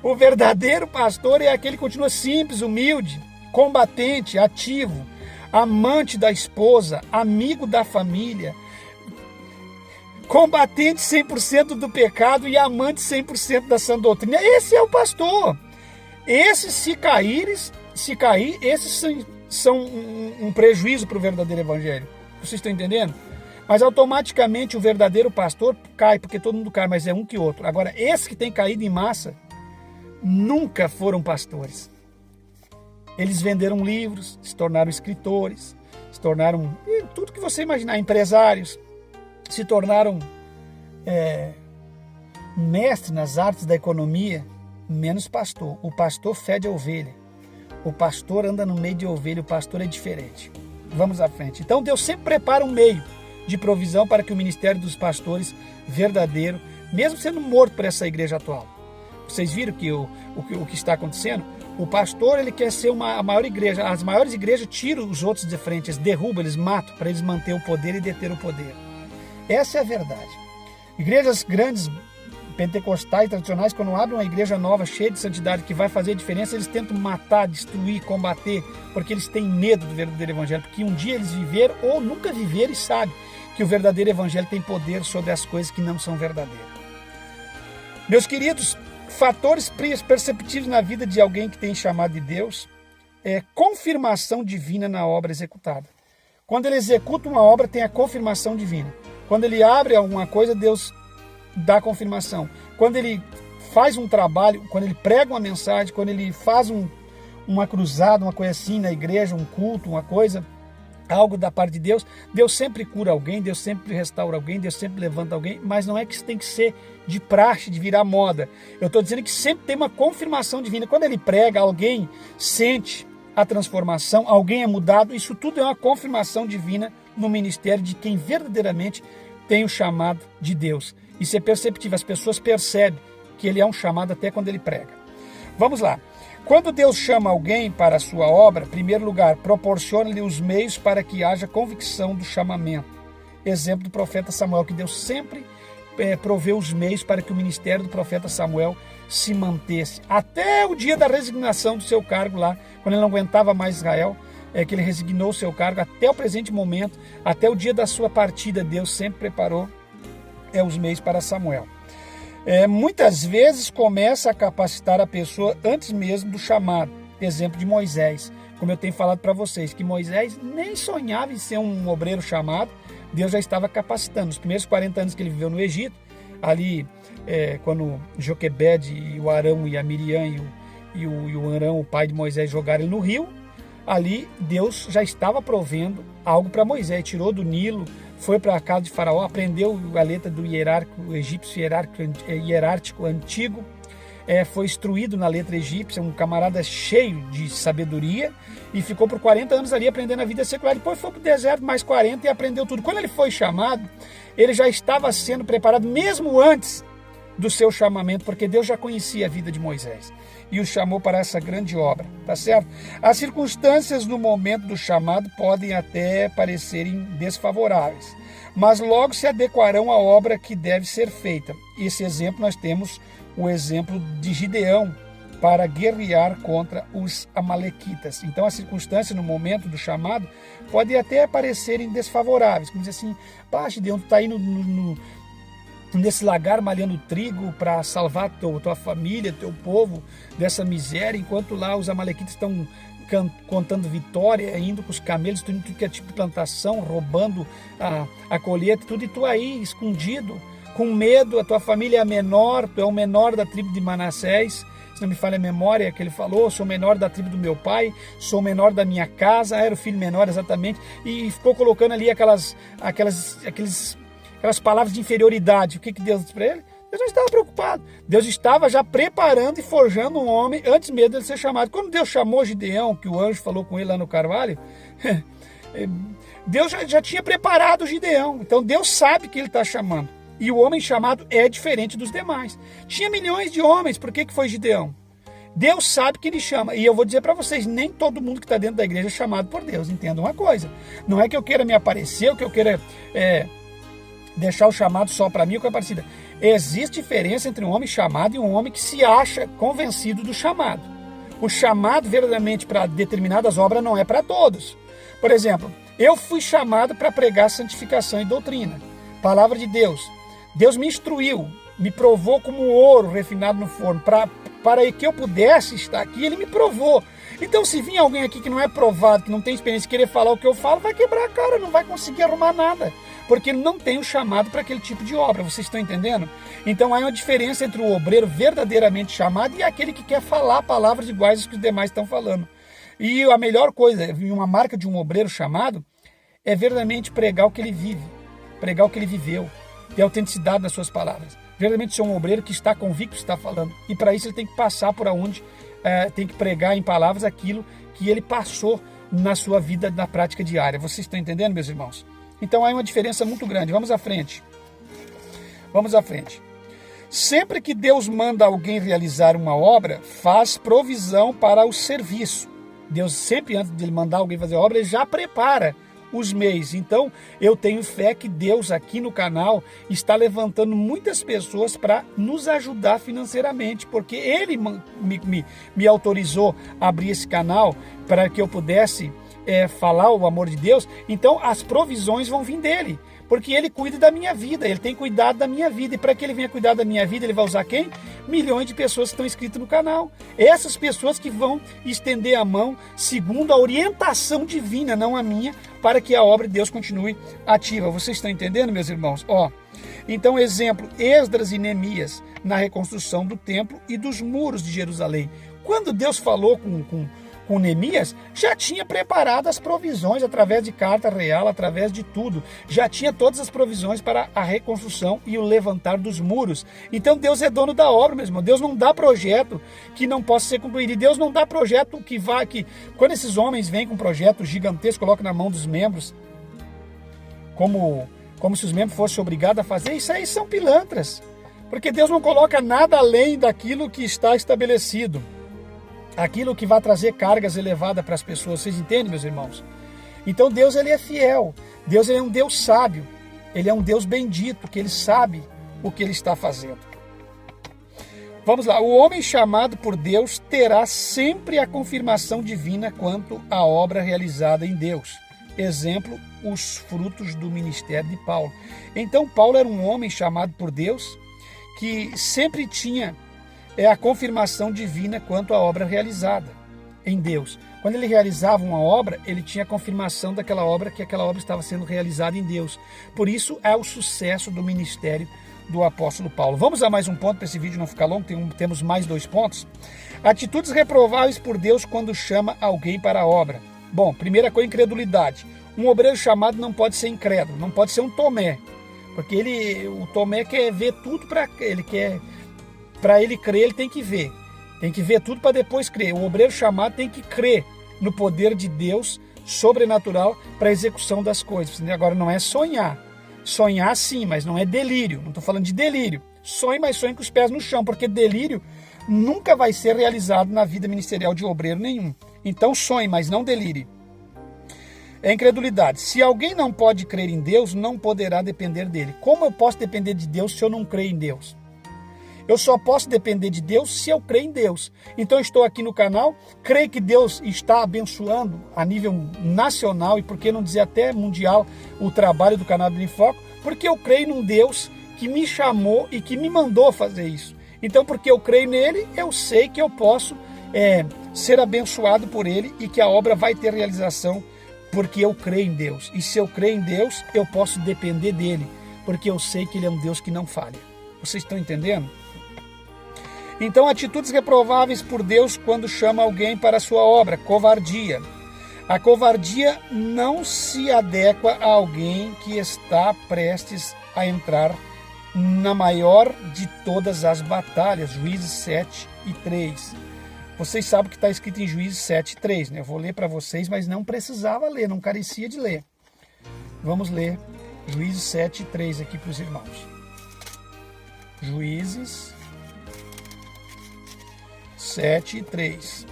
O verdadeiro pastor é aquele que continua simples, humilde, combatente, ativo, amante da esposa, amigo da família, combatente 100% do pecado e amante 100% da sã doutrina. Esse é o pastor. Esses, se cair, esses são um prejuízo para o verdadeiro evangelho. Vocês estão entendendo? Mas automaticamente o verdadeiro pastor cai, porque todo mundo cai, mas é um que outro. Agora, esses que têm caído em massa nunca foram pastores. Eles venderam livros, se tornaram escritores, se tornaram tudo que você imaginar, empresários, se tornaram mestres nas artes da economia, menos pastor. O pastor fede a ovelha, o pastor anda no meio de ovelha, o pastor é diferente. Vamos à frente. Então Deus sempre prepara um meio de provisão para que o ministério dos pastores verdadeiro, mesmo sendo morto por essa igreja atual. Vocês viram que o que está acontecendo? O pastor, ele quer ser a maior igreja. As maiores igrejas tiram os outros de frente, eles derrubam, eles matam para eles manter o poder e deter o poder. Essa é a verdade. Igrejas grandes, pentecostais, tradicionais, quando abrem uma igreja nova, cheia de santidade, que vai fazer diferença, eles tentam matar, destruir, combater, porque eles têm medo do verdadeiro evangelho, porque um dia eles viveram ou nunca viveram e sabem que o verdadeiro evangelho tem poder sobre as coisas que não são verdadeiras. Meus queridos, fatores perceptíveis na vida de alguém que tem chamado de Deus é confirmação divina na obra executada. Quando ele executa uma obra, tem a confirmação divina. Quando ele abre alguma coisa, Deus dá confirmação. Quando ele faz um trabalho, quando ele prega uma mensagem, quando ele faz uma cruzada, uma coisa assim na igreja, um culto, uma coisa, algo da parte de Deus, Deus sempre cura alguém, Deus sempre restaura alguém, Deus sempre levanta alguém, mas não é que isso tem que ser de praxe, de virar moda. Eu estou dizendo que sempre tem uma confirmação divina. Quando ele prega, alguém sente a transformação, alguém é mudado, isso tudo é uma confirmação divina no ministério de quem verdadeiramente tem o chamado de Deus. Isso é perceptível, as pessoas percebem que ele é um chamado até quando ele prega. Vamos lá. Quando Deus chama alguém para a sua obra, em primeiro lugar, proporciona-lhe os meios para que haja convicção do chamamento. Exemplo do profeta Samuel, que Deus sempre proveu os meios para que o ministério do profeta Samuel se mantesse. Até o dia da resignação do seu cargo lá, quando ele não aguentava mais Israel, que ele resignou o seu cargo, até o presente momento, até o dia da sua partida, Deus sempre preparou os meios para Samuel. Muitas vezes começa a capacitar a pessoa antes mesmo do chamado. Exemplo de Moisés, como eu tenho falado para vocês, que Moisés nem sonhava em ser um obreiro chamado, Deus já estava capacitando. Os primeiros 40 anos que ele viveu no Egito, ali quando Joquebede e o Arão e a Miriam e o Arão, o pai de Moisés, jogaram ele no rio, ali Deus já estava provendo algo para Moisés, tirou do Nilo, foi para a casa de Faraó, aprendeu a letra do hierárquico egípcio, hierárquico antigo, foi instruído na letra egípcia, um camarada cheio de sabedoria, e ficou por 40 anos ali aprendendo a vida secular. Depois foi para o deserto mais 40 e aprendeu tudo. Quando ele foi chamado, ele já estava sendo preparado mesmo antes do seu chamamento, porque Deus já conhecia a vida de Moisés e o chamou para essa grande obra, tá certo? As circunstâncias no momento do chamado podem até parecerem desfavoráveis, mas logo se adequarão à obra que deve ser feita. Esse exemplo nós temos o exemplo de Gideão para guerrear contra os amalequitas. Então as circunstâncias no momento do chamado podem até parecerem desfavoráveis, como dizer assim, Gideão, tu está aí nesse lagar malhando trigo para salvar tua família, teu povo dessa miséria, enquanto lá os amalequitas estão contando vitória, indo com os camelos, tudo que é tipo de plantação, roubando a colheita, tudo, e tu aí escondido, com medo, a tua família é a menor, tu é o menor da tribo de Manassés, se não me falha a memória que ele falou, sou o menor da tribo do meu pai, sou o menor da minha casa, era o filho menor exatamente, e ficou colocando ali aquelas palavras de inferioridade. O que Deus disse para ele? Deus não estava preocupado. Deus estava já preparando e forjando um homem antes mesmo dele ser chamado. Quando Deus chamou Gideão, que o anjo falou com ele lá no Carvalho, Deus já tinha preparado o Gideão. Então Deus sabe que ele está chamando. E o homem chamado é diferente dos demais. Tinha milhões de homens, por que foi Gideão? Deus sabe que ele chama. E eu vou dizer para vocês, nem todo mundo que está dentro da igreja é chamado por Deus. Entenda uma coisa. Não é que eu queira me aparecer, ou que eu queira deixar o chamado só para mim ou coisa parecida. Existe diferença entre um homem chamado e um homem que se acha convencido do chamado. O chamado verdadeiramente para determinadas obras não é para todos. Por exemplo, eu fui chamado para pregar santificação e doutrina. Palavra de Deus. Deus me instruiu, me provou como ouro refinado no forno, para que eu pudesse estar aqui, ele me provou. Então, se vir alguém aqui que não é provado, que não tem experiência, querer falar o que eu falo, vai quebrar a cara, não vai conseguir arrumar nada, porque ele não tem o chamado para aquele tipo de obra, vocês estão entendendo? Então, há uma diferença entre o obreiro verdadeiramente chamado e aquele que quer falar palavras iguais às que os demais estão falando. E a melhor coisa, uma marca de um obreiro chamado, é verdadeiramente pregar o que ele vive, pregar o que ele viveu, ter autenticidade nas suas palavras. Verdadeiramente ser um obreiro que está convicto que está falando. E para isso ele tem que passar por onde tem que pregar em palavras aquilo que ele passou na sua vida, na prática diária. Vocês estão entendendo, meus irmãos? Então há uma diferença muito grande. Vamos à frente. Vamos à frente. Sempre que Deus manda alguém realizar uma obra, faz provisão para o serviço. Deus sempre, antes de ele mandar alguém fazer a obra, ele já prepara os meios. Então, eu tenho fé que Deus aqui no canal está levantando muitas pessoas para nos ajudar financeiramente, porque Ele me autorizou a abrir esse canal para que eu pudesse falar o amor de Deus. Então, as provisões vão vir dEle, porque Ele cuida da minha vida, Ele tem cuidado da minha vida, e para que Ele venha cuidar da minha vida, Ele vai usar quem? Milhões de pessoas que estão inscritas no canal. Essas pessoas que vão estender a mão segundo a orientação divina, não a minha, para que a obra de Deus continue ativa. Vocês estão entendendo, meus irmãos? Então, exemplo, Esdras e Neemias na reconstrução do templo e dos muros de Jerusalém. Quando Deus falou com Neemias, já tinha preparado as provisões através de carta real, através de tudo. Já tinha todas as provisões para a reconstrução e o levantar dos muros. Então Deus é dono da obra, meu irmão. Deus não dá projeto que não possa ser concluído. E Deus não dá projeto que quando esses homens vêm com um projeto gigantesco, colocam na mão dos membros, como se os membros fossem obrigados a fazer, isso aí são pilantras. Porque Deus não coloca nada além daquilo que está estabelecido. Aquilo que vai trazer cargas elevadas para as pessoas. Vocês entendem, meus irmãos? Então Deus, ele é fiel. Deus, ele é um Deus sábio. Ele é um Deus bendito, que ele sabe o que ele está fazendo. Vamos lá. O homem chamado por Deus terá sempre a confirmação divina quanto à obra realizada em Deus. Exemplo, os frutos do ministério de Paulo. Então Paulo era um homem chamado por Deus que sempre tinha a confirmação divina quanto à obra realizada em Deus. Quando ele realizava uma obra, ele tinha a confirmação daquela obra, que aquela obra estava sendo realizada em Deus. Por isso é o sucesso do ministério do apóstolo Paulo. Vamos a mais um ponto para esse vídeo não ficar longo, temos mais 2 pontos. Atitudes reprováveis por Deus quando chama alguém para a obra. Bom, primeira coisa, incredulidade. Um obreiro chamado não pode ser incrédulo, não pode ser um Tomé, porque o Tomé quer ver tudo para ele crer, ele tem que ver. Tem que ver tudo para depois crer. O obreiro chamado tem que crer no poder de Deus sobrenatural para a execução das coisas. Agora, não é sonhar. Sonhar sim, mas não é delírio. Não estou falando de delírio. Sonhe, mas sonhe com os pés no chão, porque delírio nunca vai ser realizado na vida ministerial de obreiro nenhum. Então sonhe, mas não delire. É incredulidade. Se alguém não pode crer em Deus, não poderá depender dele. Como eu posso depender de Deus se eu não creio em Deus? Eu só posso depender de Deus se eu creio em Deus. Então eu estou aqui no canal, creio que Deus está abençoando a nível nacional e por que não dizer até mundial o trabalho do canal do Enfoque, porque eu creio num Deus que me chamou e que me mandou fazer isso. Então porque eu creio nele, eu sei que eu posso ser abençoado por ele e que a obra vai ter realização porque eu creio em Deus. E se eu creio em Deus, eu posso depender dele. porque eu sei que Ele é um Deus que não falha. Vocês estão entendendo? Então, atitudes reprováveis por Deus quando chama alguém para a sua obra. Covardia. A covardia não se adequa a alguém que está prestes a entrar na maior de todas as batalhas. Juízes 7:3. Vocês sabem que está escrito em Juízes 7:3, né? Eu vou ler para vocês, mas não precisava ler, não carecia de ler. Vamos ler Juízes 7:3 aqui para os irmãos. Juízes 7:3.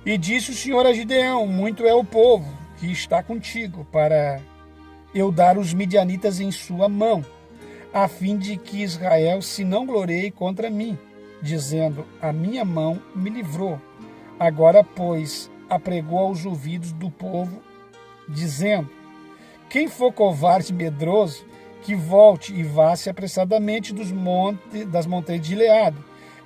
E disse o Senhor a Gideão: muito é o povo que está contigo, para eu dar os midianitas em sua mão, a fim de que Israel se não glorie contra mim, dizendo: a minha mão me livrou. Agora, pois, apregou aos ouvidos do povo, dizendo: quem for covarde e medroso, que volte e vá-se apressadamente das montanhas de Gileade.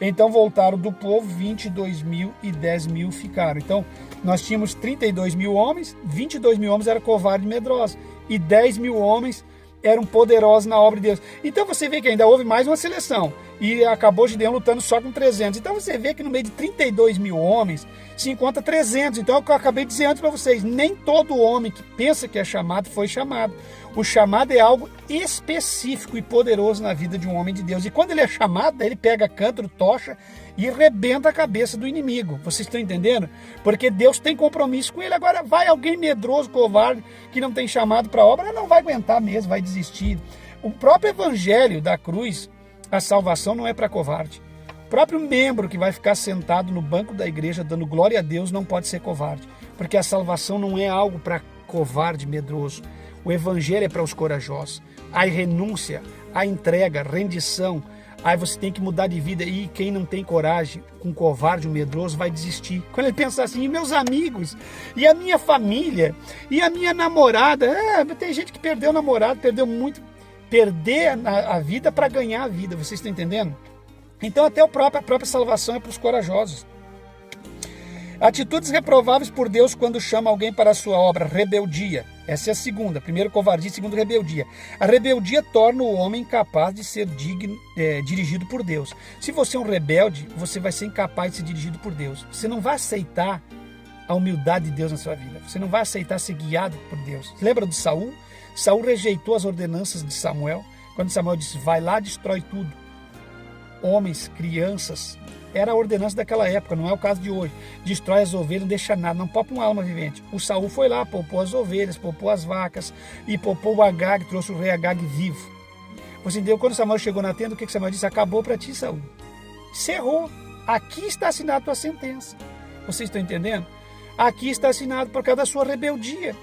Então voltaram do povo 22.000 e 10.000 ficaram. Então nós tínhamos 32.000 homens, 22.000 homens eram covardes e medrosos, e 10.000 homens eram poderosos na obra de Deus. Então você vê que ainda houve mais uma seleção, e acabou Gideão lutando só com 300. Então você vê que no meio de 32.000 homens se encontra 300. Então é o que eu acabei de dizer antes para vocês: nem todo homem que pensa que é chamado foi chamado. O chamado é algo específico e poderoso na vida de um homem de Deus. E quando ele é chamado, ele pega cântaro, tocha e rebenta a cabeça do inimigo. Vocês estão entendendo? Porque Deus tem compromisso com ele. Agora vai alguém medroso, covarde, que não tem chamado para a obra, não vai aguentar mesmo, vai desistir. O próprio evangelho da cruz, a salvação não é para covarde. O próprio membro que vai ficar sentado no banco da igreja dando glória a Deus não pode ser covarde. Porque a salvação não é algo para covarde, medroso. O evangelho é para os corajosos. A renúncia, a entrega, a rendição. Aí você tem que mudar de vida. E quem não tem coragem, com covarde, o medroso, vai desistir. Quando ele pensa assim: e meus amigos, e a minha família, e a minha namorada. Tem gente que perdeu o namorado, perdeu muito. Perder a vida para ganhar a vida. Vocês estão entendendo? Então até a própria salvação é para os corajosos. Atitudes reprováveis por Deus quando chama alguém para a sua obra. Rebeldia. Essa é a segunda. Primeiro, covardia. Segundo, rebeldia. A rebeldia torna o homem incapaz de ser dirigido por Deus. Se você é um rebelde, você vai ser incapaz de ser dirigido por Deus. Você não vai aceitar a humildade de Deus na sua vida. Você não vai aceitar ser guiado por Deus. Você lembra de Saul? Saul rejeitou as ordenanças de Samuel. Quando Samuel disse: vai lá, destrói tudo. Homens, crianças. Era a ordenança daquela época, não é o caso de hoje. Destrói as ovelhas, não deixa nada, não poupa uma alma vivente. O Saul foi lá, poupou as ovelhas, poupou as vacas e poupou o Agag, trouxe o rei Agag vivo. Você entendeu? Quando Samuel chegou na tenda, o que Samuel disse? Acabou para ti, Saul. Cerrou. Aqui está assinada a tua sentença. Vocês estão entendendo? Aqui está assinado por causa da sua rebeldia.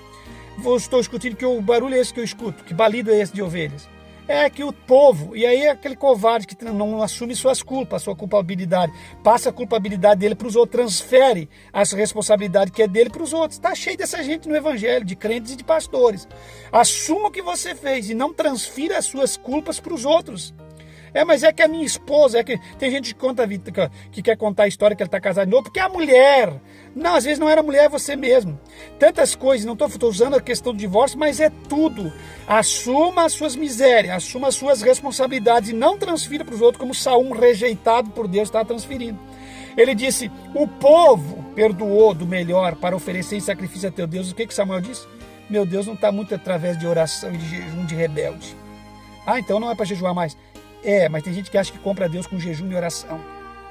Estou escutando que o barulho é esse que eu escuto. Que balido é esse de ovelhas? É que o povo, e aí é aquele covarde que não assume suas culpas, sua culpabilidade, passa a culpabilidade dele para os outros, transfere a responsabilidade que é dele para os outros. Está cheio dessa gente no evangelho, de crentes e de pastores. Assuma o que você fez e não transfira as suas culpas para os outros. Mas é que a minha esposa, é que tem gente que quer contar a história que ela está casada de novo, porque é a mulher. Não, às vezes não era mulher, é você mesmo. Tantas coisas, não estou usando a questão do divórcio, mas é tudo. Assuma as suas misérias, assuma as suas responsabilidades e não transfira para os outros como Saul, rejeitado por Deus, está transferindo. Ele disse: o povo perdoou do melhor para oferecer em sacrifício a teu Deus. O que Samuel disse? Meu Deus não está muito através de oração e de jejum de rebelde. Então não é para jejuar mais. Mas tem gente que acha que compra Deus com jejum e oração.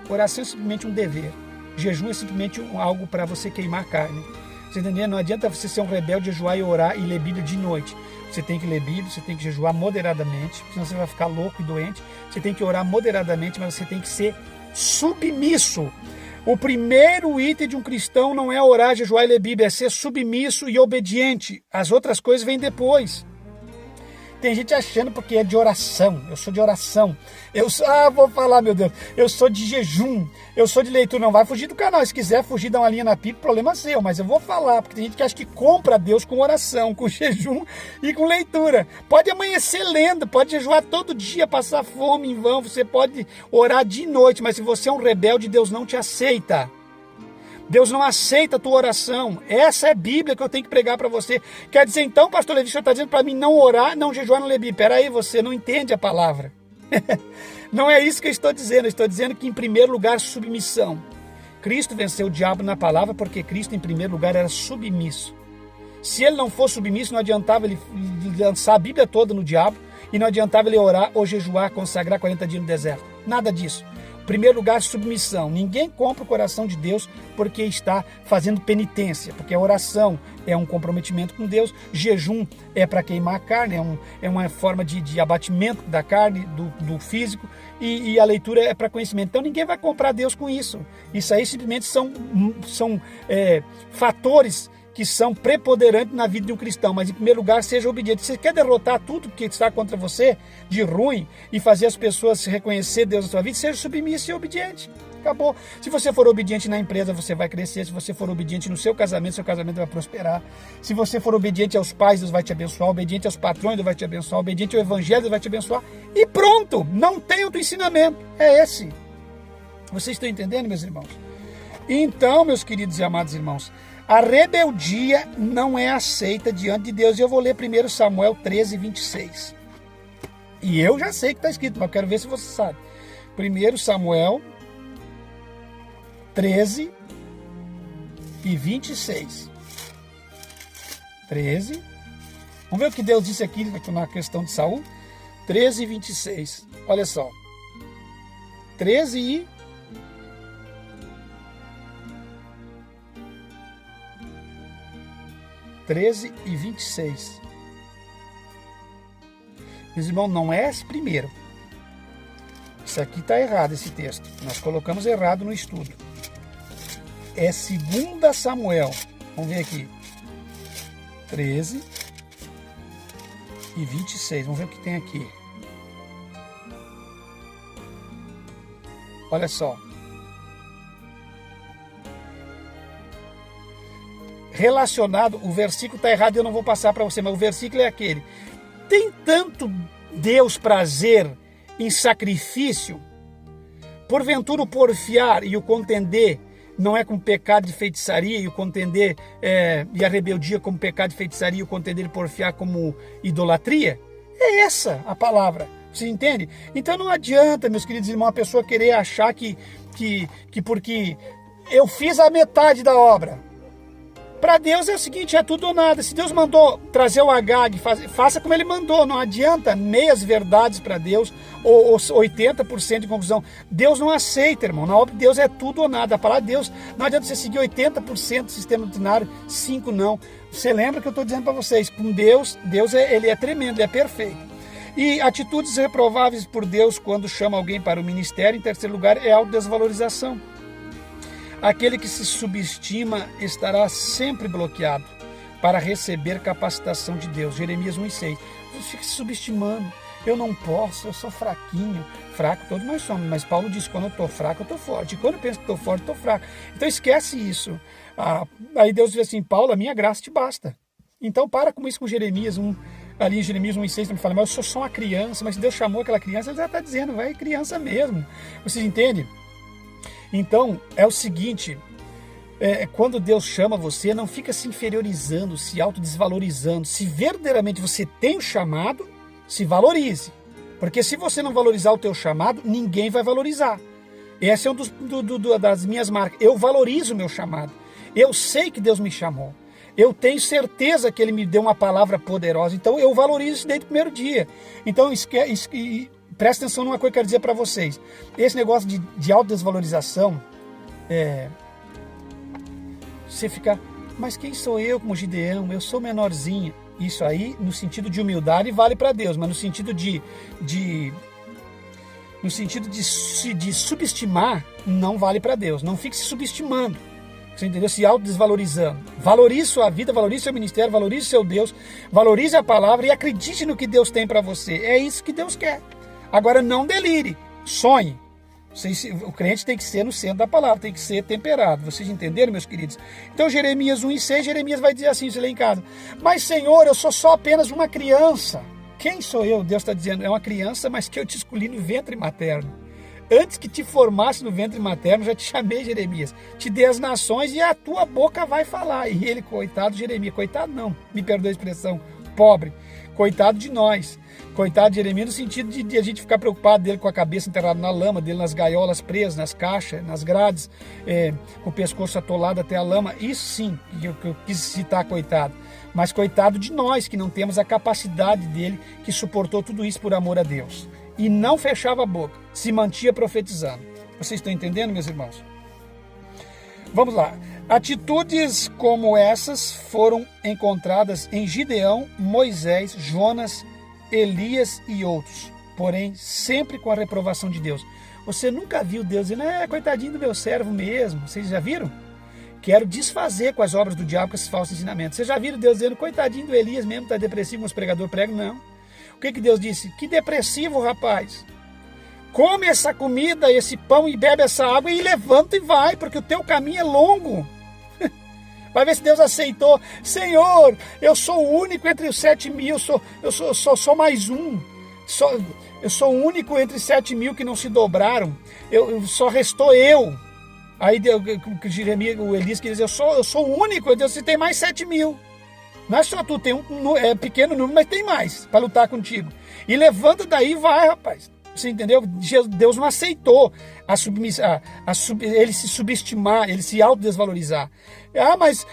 Oração é simplesmente um dever. Jejum é simplesmente algo para você queimar a carne. Você entendeu? Não adianta você ser um rebelde, jejuar e orar e ler Bíblia de noite. Você tem que ler Bíblia, você tem que jejuar moderadamente, senão você vai ficar louco e doente. Você tem que orar moderadamente, mas você tem que ser submisso. O primeiro item de um cristão não é orar, jejuar e ler Bíblia, é ser submisso e obediente. As outras coisas vêm depois. Tem gente achando porque é de oração. Eu sou de oração. Vou falar, meu Deus. Eu sou de jejum. Eu sou de leitura. Não vai fugir do canal. Se quiser fugir, dá uma linha na pipa, problema seu. Mas eu vou falar, porque tem gente que acha que compra Deus com oração, com jejum e com leitura. Pode amanhecer lendo, pode jejuar todo dia, passar fome em vão. Você pode orar de noite, mas se você é um rebelde, Deus não te aceita. Deus não aceita a tua oração. Essa é a Bíblia que eu tenho que pregar para você. Quer dizer, então, pastor Levi, o senhor está dizendo para mim não orar, não jejuar, não ler Bíblia. Peraí, você não entende a palavra. Não é isso que eu estou dizendo. Eu estou dizendo que, em primeiro lugar, submissão. Cristo venceu o diabo na palavra porque Cristo, em primeiro lugar, era submisso. Se ele não fosse submisso, não adiantava ele lançar a Bíblia toda no diabo e não adiantava ele orar ou jejuar, consagrar 40 dias no deserto. Nada disso. Em primeiro lugar, submissão. Ninguém compra o coração de Deus porque está fazendo penitência, porque a oração é um comprometimento com Deus, jejum é para queimar a carne, é uma forma de abatimento da carne, do físico, e a leitura é para conhecimento. Então ninguém vai comprar Deus com isso. Isso aí simplesmente são fatores que são preponderantes na vida de um cristão, mas em primeiro lugar seja obediente. Se você quer derrotar tudo que está contra você de ruim e fazer as pessoas reconhecer Deus na sua vida, seja submisso e obediente. Acabou. Se você for obediente na empresa, você vai crescer. Se você for obediente no seu casamento vai prosperar. Se você for obediente aos pais, Deus vai te abençoar. Obediente aos patrões, Deus vai te abençoar. Obediente ao evangelho, Deus vai te abençoar. E pronto! Não tem outro ensinamento. É esse. Vocês estão entendendo, meus irmãos? Então, meus queridos e amados irmãos, a rebeldia não é aceita diante de Deus. E eu vou ler 1 Samuel 13, 26. E eu já sei que está escrito, mas eu quero ver se você sabe. 1 Samuel 13 e 26. 13. Vamos ver o que Deus disse aqui na questão de Saul. 13 e 26. Olha só. 13 e 26. Meus irmãos, não é esse primeiro. Isso aqui está errado, esse texto. Nós colocamos errado no estudo. É 2 Samuel. Vamos ver aqui. 13 e 26. Vamos ver o que tem aqui. Olha só. Relacionado, o versículo está errado e eu não vou passar para você, mas o versículo é aquele. Tem tanto Deus prazer em sacrifício, porventura o porfiar e o contender não é como pecado de feitiçaria, e o contender e a rebeldia como pecado de feitiçaria, e o contender e porfiar como idolatria? É essa a palavra, você entende? Então não adianta, meus queridos irmãos, a pessoa querer achar que porque eu fiz a metade da obra. Para Deus é o seguinte, é tudo ou nada. Se Deus mandou trazer o Agag, faça como ele mandou. Não adianta meias verdades para Deus ou 80% de conclusão. Deus não aceita, irmão. Na obra de Deus é tudo ou nada. A palavra de Deus, não adianta você seguir 80% do sistema doutrinário, 5% não. Você lembra que eu estou dizendo para vocês, com Deus ele é tremendo, ele é perfeito. E atitudes reprováveis por Deus quando chama alguém para o ministério, em terceiro lugar, é a autodesvalorização. Aquele que se subestima estará sempre bloqueado para receber capacitação de Deus. Jeremias 1,6. Você fica se subestimando. Eu não posso, eu sou fraquinho. Fraco todos nós somos, mas Paulo diz, quando eu estou fraco, eu estou forte. E quando eu penso que estou forte, eu estou fraco. Então esquece isso. Aí Deus diz assim, Paulo, a minha graça te basta. Então para com isso com Jeremias 1. Ali em Jeremias 1,6 me fala, mas eu sou só uma criança. Mas se Deus chamou aquela criança, ele já está dizendo, vai criança mesmo. Vocês entendem? Então, é o seguinte, quando Deus chama você, não fica se inferiorizando, se autodesvalorizando. Se verdadeiramente você tem o chamado, se valorize. Porque se você não valorizar o teu chamado, ninguém vai valorizar. Essa é uma das minhas marcas. Eu valorizo o meu chamado. Eu sei que Deus me chamou. Eu tenho certeza que Ele me deu uma palavra poderosa. Então, eu valorizo isso desde o primeiro dia. Então, presta atenção numa coisa que eu quero dizer para vocês. Esse negócio de autodesvalorização, você fica, mas quem sou eu como Gideão? Eu sou menorzinho. Isso aí, no sentido de humildade, vale para Deus, mas no sentido de subestimar, não vale para Deus. Não fique se subestimando. Você entendeu? Se autodesvalorizando. Valorize sua vida, valorize seu ministério, valorize seu Deus, valorize a palavra e acredite no que Deus tem para você. É isso que Deus quer. Agora não delire, sonhe. O crente tem que ser no centro da palavra, tem que ser temperado. Vocês entenderam, meus queridos? Então Jeremias 1,6, Jeremias vai dizer assim, você lê em casa. Mas Senhor, eu sou só apenas uma criança. Quem sou eu? Deus está dizendo, é uma criança, mas que eu te escolhi no ventre materno. Antes que te formasse no ventre materno, já te chamei, Jeremias. Te dei as nações e a tua boca vai falar. E ele, coitado de Jeremias, coitado não, me perdoa a expressão, pobre, coitado de nós. Coitado de Jeremias no sentido de a gente ficar preocupado dele com a cabeça enterrada na lama, dele nas gaiolas presas, nas caixas, nas grades, com o pescoço atolado até a lama. Isso sim que eu quis citar, coitado. Mas coitado de nós que não temos a capacidade dele, que suportou tudo isso por amor a Deus. E não fechava a boca, se mantinha profetizando. Vocês estão entendendo, meus irmãos? Vamos lá. Atitudes como essas foram encontradas em Gideão, Moisés, Jonas, Elias e outros, porém sempre com a reprovação de Deus. Você nunca viu Deus dizendo, coitadinho do meu servo mesmo? Vocês já viram? Quero desfazer com as obras do diabo, com esses falsos ensinamentos. Vocês já viram Deus dizendo, coitadinho do Elias mesmo, está depressivo, como os pregadores pregam? Não. O que Deus disse? Que depressivo, rapaz. Come essa comida, esse pão e bebe essa água e levanta e vai, porque o teu caminho é longo. Vai ver se Deus aceitou. Senhor, eu sou o único entre os 7.000, eu sou mais um. Eu sou o único entre 7.000 que não se dobraram. Só restou eu. Aí Jeremias, o Elias quer dizer, eu sou o único. Deus, se tem mais 7.000. Não é só tu, tem um pequeno número, mas tem mais para lutar contigo. E levanta daí e vai, rapaz. Você entendeu? Deus não aceitou ele se subestimar, ele se autodesvalorizar. Mas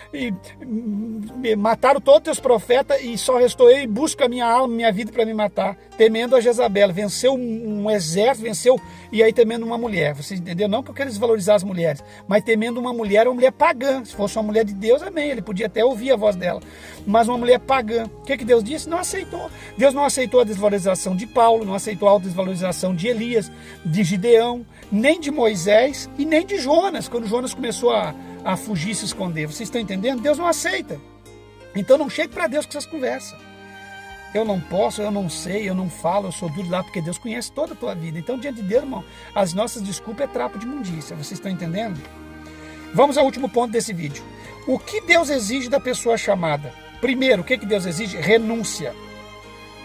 mataram todos os teus profetas e só restou eu e busco a minha alma, minha vida para me matar. Temendo a Jezabel. Venceu um exército, venceu, e aí temendo uma mulher. Você entendeu? Não que eu quero desvalorizar as mulheres, mas temendo uma mulher pagã. Se fosse uma mulher de Deus, amém. Ele podia até ouvir a voz dela. Mas uma mulher pagã. O que Deus disse? Não aceitou. Deus não aceitou a desvalorização de Paulo, não aceitou a desvalorização de Elias, de Gideão, nem de Moisés e nem de Jonas, quando Jonas começou a fugir e se esconder. Vocês estão entendendo? Deus não aceita. Então não chegue para Deus com essas conversas. Eu não posso, eu não sei, eu não falo, eu sou duro lá, porque Deus conhece toda a tua vida. Então, diante de Deus, irmão, as nossas desculpas é trapo de imundícia. Vocês estão entendendo? Vamos ao último ponto desse vídeo. O que Deus exige da pessoa chamada? Primeiro, o que Deus exige? Renúncia.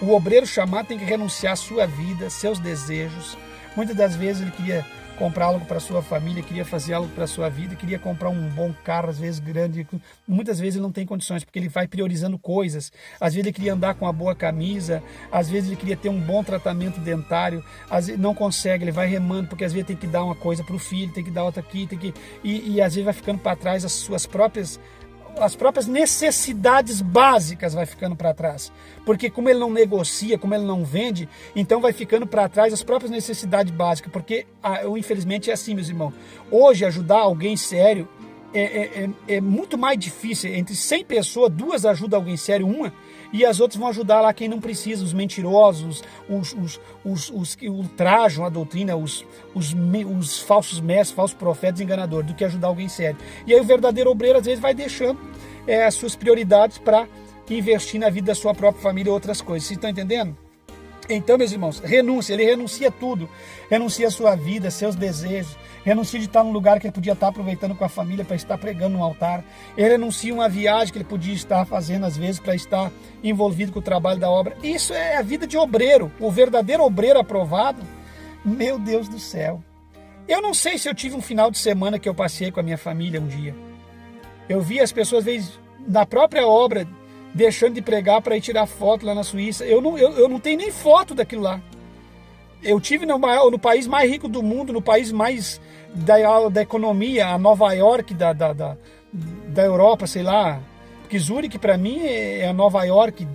O obreiro chamado tem que renunciar à sua vida, seus desejos. Muitas das vezes ele queria comprar algo para a sua família, queria fazer algo para a sua vida, queria comprar um bom carro, às vezes grande. Muitas vezes ele não tem condições, porque ele vai priorizando coisas. Às vezes ele queria andar com uma boa camisa, às vezes ele queria ter um bom tratamento dentário, às vezes não consegue, ele vai remando, porque às vezes tem que dar uma coisa para o filho, tem que dar outra aqui, e às vezes vai ficando para trás as próprias necessidades básicas vai ficando para trás, porque como ele não negocia, como ele não vende, então vai ficando para trás as próprias necessidades básicas, porque infelizmente é assim, meus irmãos. Hoje ajudar alguém sério é muito mais difícil. Entre 100 pessoas, 2 ajudam alguém sério, uma, e as outras vão ajudar lá quem não precisa, os mentirosos, os que ultrajam a doutrina, os falsos mestres, falsos profetas, enganadores, do que ajudar alguém sério. E aí o verdadeiro obreiro às vezes vai deixando as suas prioridades para investir na vida da sua própria família e outras coisas. Vocês estão entendendo? Então, meus irmãos, renúncia, ele renuncia tudo, renuncia a sua vida, seus desejos, renuncia de estar num lugar que ele podia estar aproveitando com a família para estar pregando no altar, ele renuncia uma viagem que ele podia estar fazendo às vezes para estar envolvido com o trabalho da obra. Isso é a vida de obreiro, o verdadeiro obreiro aprovado. Meu Deus do céu, eu não sei se eu tive um final de semana que eu passei com a minha família um dia. Eu vi as pessoas, às vezes, na própria obra, deixando de pregar para ir tirar foto lá na Suíça. Eu não tenho nem foto daquilo lá. Eu tive no país mais rico do mundo, no país mais da economia, a Nova York da Europa, sei lá. Porque Zurique, para mim, é a Nova York,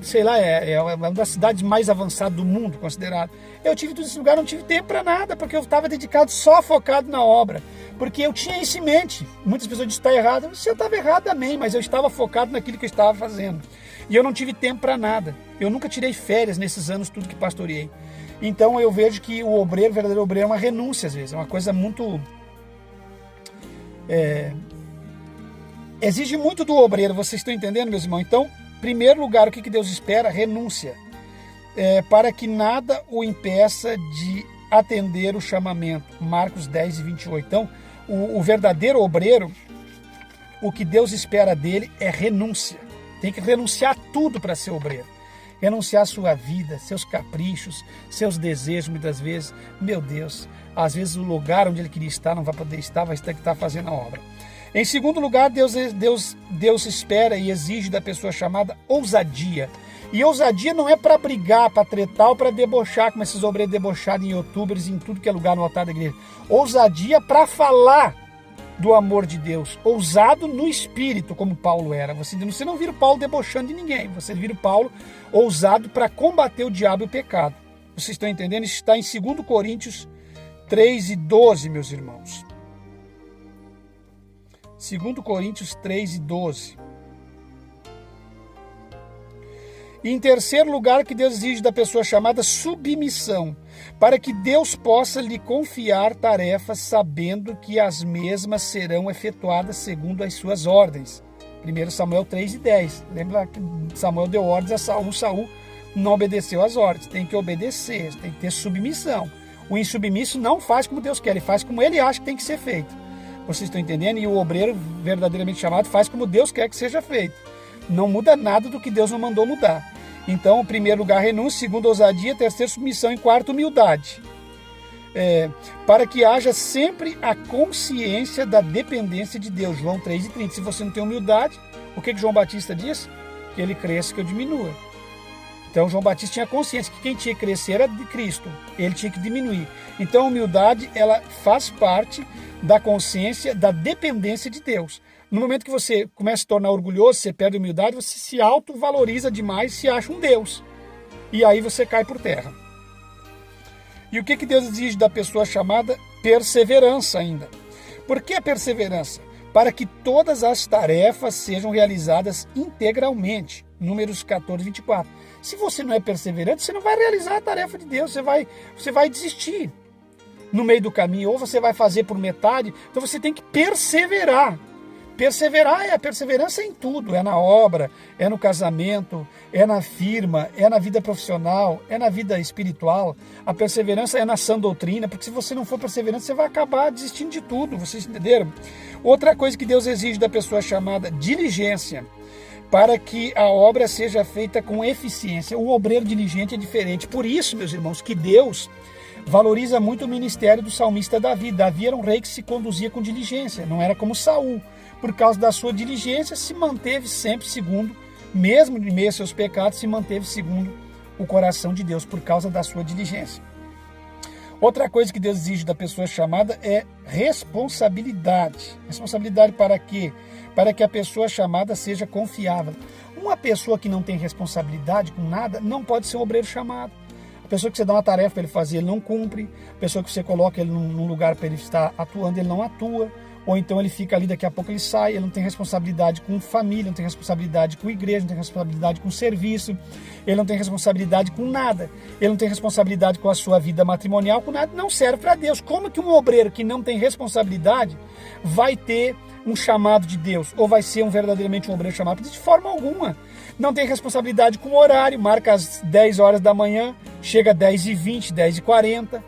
sei lá, é uma das cidades mais avançadas do mundo, considerado. Eu tive todo esse lugar, não tive tempo para nada, porque eu estava dedicado, só focado na obra. Porque eu tinha isso em mente. Muitas pessoas dizem que está errado. Se eu estava errado, amém, mas eu estava focado naquilo que eu estava fazendo. E eu não tive tempo para nada. Eu nunca tirei férias nesses anos, tudo que pastoreei. Então eu vejo que o verdadeiro obreiro é uma renúncia às vezes. É uma coisa muito... exige muito do obreiro, vocês estão entendendo, meus irmãos? Então, em primeiro lugar, o que Deus espera? Renúncia. Para que nada o impeça de atender o chamamento. Marcos 10 e 28. Então, o verdadeiro obreiro, o que Deus espera dele é renúncia. Tem que renunciar tudo para ser obreiro. renunciar a sua vida, seus caprichos, seus desejos, muitas vezes. Meu Deus, às vezes o lugar onde ele queria estar não vai poder estar, vai ter que estar fazendo a obra. Em segundo lugar, Deus espera e exige da pessoa chamada ousadia. E ousadia não é para brigar, para tretar ou para debochar, como esses obreiros debochados em youtubers, em tudo que é lugar no altar da igreja. Ousadia para falar do amor de Deus. Ousado no espírito, como Paulo era. Você não vira o Paulo debochando de ninguém. Você vira o Paulo ousado para combater o diabo e o pecado. Vocês estão entendendo? Isso está em 2 Coríntios 3:12, meus irmãos. 2 Coríntios 3:12. E em terceiro lugar, que Deus exige da pessoa chamada submissão, para que Deus possa lhe confiar tarefas, sabendo que as mesmas serão efetuadas segundo as suas ordens. 1 Samuel 3:10. Lembra que Samuel deu ordens a Saul não obedeceu às ordens. Tem que obedecer, tem que ter submissão. O insubmisso não faz como Deus quer, ele faz como ele acha que tem que ser feito. Vocês estão entendendo? E o obreiro verdadeiramente chamado faz como Deus quer que seja feito. Não muda nada do que Deus não mandou mudar. Então, em primeiro lugar, renúncia, segundo, ousadia, terceiro, submissão, em quarto, humildade. Para que haja sempre a consciência da dependência de Deus. João 3:30. Se você não tem humildade, o que João Batista diz? Que ele cresça, que eu diminua. Então, João Batista tinha consciência que quem tinha que crescer era de Cristo. Ele tinha que diminuir. Então, a humildade, ela faz parte da consciência da dependência de Deus. No momento que você começa a se tornar orgulhoso, você perde a humildade, você se autovaloriza demais, se acha um Deus. E aí você cai por terra. E o que Deus exige da pessoa chamada perseverança ainda? Por que a perseverança? Para que todas as tarefas sejam realizadas integralmente. Números 14:24. Se você não é perseverante, você não vai realizar a tarefa de Deus, você vai desistir no meio do caminho, ou você vai fazer por metade. Então você tem que perseverar. A perseverança é em tudo, é na obra, é no casamento, é na firma, é na vida profissional, é na vida espiritual. A perseverança é na sã doutrina, porque se você não for perseverante, você vai acabar desistindo de tudo, vocês entenderam? Outra coisa que Deus exige da pessoa chamada diligência, para que a obra seja feita com eficiência. O obreiro diligente é diferente. Por isso, meus irmãos, que Deus valoriza muito o ministério do salmista Davi. Davi era um rei que se conduzia com diligência, não era como Saul. Por causa da sua diligência, se manteve sempre segundo, mesmo em meio aos seus pecados, se manteve segundo o coração de Deus, por causa da sua diligência. Outra coisa que Deus exige da pessoa chamada é responsabilidade. Responsabilidade para quê? Para que a pessoa chamada seja confiável. Uma pessoa que não tem responsabilidade com nada não pode ser um obreiro chamado. A pessoa que você dá uma tarefa para ele fazer, ele não cumpre. A pessoa que você coloca ele num lugar para ele estar atuando, ele não atua. Ou então ele fica ali, daqui a pouco ele sai, ele não tem responsabilidade com família, não tem responsabilidade com igreja, não tem responsabilidade com serviço, ele não tem responsabilidade com nada, ele não tem responsabilidade com a sua vida matrimonial, com nada, não serve para Deus. Como que um obreiro que não tem responsabilidade vai ter um chamado de Deus? Ou vai ser verdadeiramente um obreiro chamado? De forma alguma. Não tem responsabilidade com o horário, marca às 10 horas da manhã, chega às 10h20, 10h40,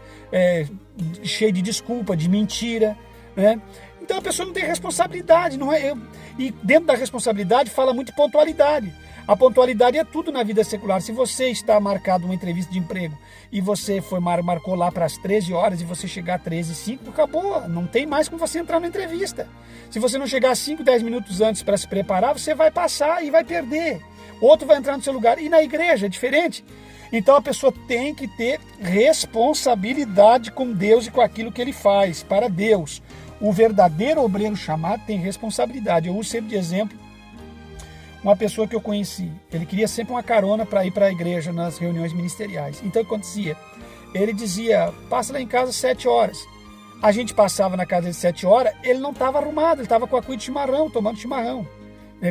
cheio de desculpa, de mentira, né? Então a pessoa não tem responsabilidade, não é? E dentro da responsabilidade fala muito de pontualidade. A pontualidade é tudo na vida secular. Se você está marcado uma entrevista de emprego e você marcou lá para as 13 horas e você chegar às 13h05, acabou. Não tem mais como você entrar na entrevista. Se você não chegar 5, 10 minutos antes para se preparar, você vai passar e vai perder. Outro vai entrar no seu lugar. E na igreja é diferente. Então a pessoa tem que ter responsabilidade com Deus e com aquilo que ele faz para Deus. O verdadeiro obreiro chamado tem responsabilidade. Eu uso sempre de exemplo uma pessoa que eu conheci. Ele queria sempre uma carona para ir para a igreja nas reuniões ministeriais. Então o que acontecia? Ele dizia, passa lá em casa às 7 horas. A gente passava na casa dele às 7 horas, ele não estava arrumado, ele estava com a cuia de chimarrão, tomando chimarrão.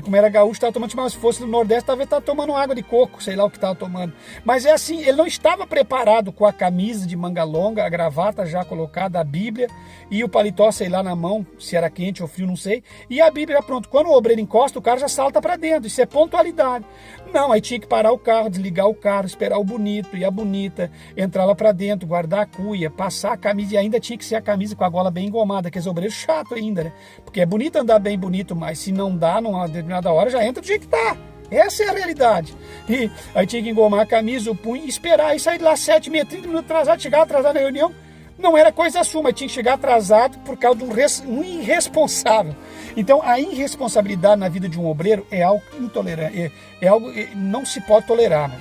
Como era gaúcho, estava tomando chimarrão. Se fosse no Nordeste, talvez estava tomando água de coco, sei lá o que estava tomando. Mas é assim, ele não estava preparado com a camisa de manga longa, a gravata já colocada, a Bíblia e o paletó, sei lá, na mão, se era quente ou frio, não sei. E a Bíblia, pronto, quando o obreiro encosta, o cara já salta para dentro. Isso é pontualidade. Não, aí tinha que parar o carro, desligar o carro, esperar o bonito e a bonita, entrar lá para dentro, guardar a cuia, passar a camisa, e ainda tinha que ser a camisa com a gola bem engomada, que é obreiro chato ainda, né? Porque é bonito andar bem bonito, mas se não dá, numa determinada hora, já entra do jeito que tá. Essa é a realidade. E aí tinha que engomar a camisa, o punho, e esperar. E sair de lá 7h30, 30 minutos atrasado, chegar atrasado na reunião. Não era coisa sua, mas tinha que chegar atrasado por causa de um irresponsável. Então, a irresponsabilidade na vida de um obreiro é algo intolerante, é algo que não se pode tolerar. Né?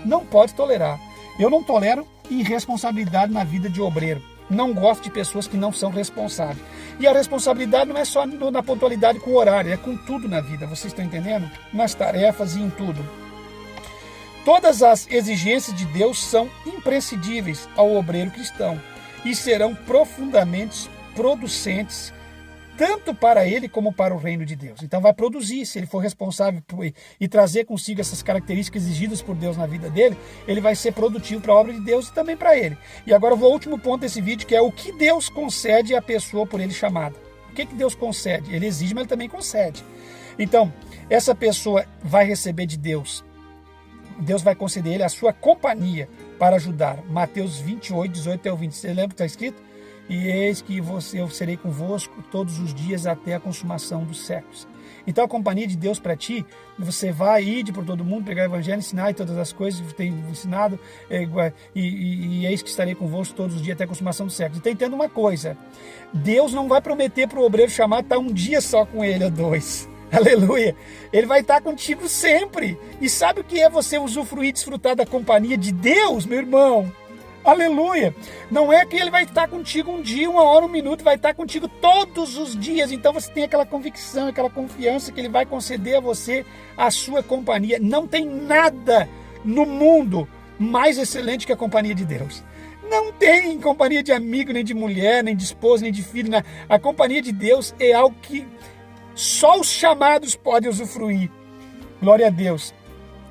Não pode tolerar. Eu não tolero irresponsabilidade na vida de obreiro. Não gosto de pessoas que não são responsáveis. E a responsabilidade não é só na pontualidade com o horário, é com tudo na vida. Vocês estão entendendo? Nas tarefas e em tudo. Todas as exigências de Deus são imprescindíveis ao obreiro cristão e serão profundamente producentes tanto para ele como para o reino de Deus. Então vai produzir, se ele for responsável e trazer consigo essas características exigidas por Deus na vida dele, ele vai ser produtivo para a obra de Deus e também para ele. E agora eu vou ao último ponto desse vídeo, que é o que Deus concede à pessoa por ele chamada. O que Deus concede? Ele exige, mas ele também concede. Então, essa pessoa vai receber de Deus. Deus vai conceder a ele a sua companhia para ajudar. Mateus 28, 18 ao 20. Você lembra o que está escrito? E eis que eu serei convosco todos os dias até a consumação dos séculos. Então a companhia de Deus para ti, você vai ir por todo mundo, pregar o evangelho, ensinar e todas as coisas que tenho ensinado, e eis que estarei convosco todos os dias até a consumação dos séculos. Então entenda uma coisa, Deus não vai prometer para o obreiro chamado estar um dia só com ele ou 2. Aleluia! Ele vai estar contigo sempre. E sabe o que é você usufruir e desfrutar da companhia de Deus, meu irmão? Aleluia! Não é que ele vai estar contigo um dia, 1 hora, 1 minuto, vai estar contigo todos os dias. Então você tem aquela convicção, aquela confiança que ele vai conceder a você a sua companhia. Não tem nada no mundo mais excelente que a companhia de Deus. Não tem companhia de amigo, nem de mulher, nem de esposa, nem de filho. A companhia de Deus é algo que só os chamados podem usufruir. Glória a Deus.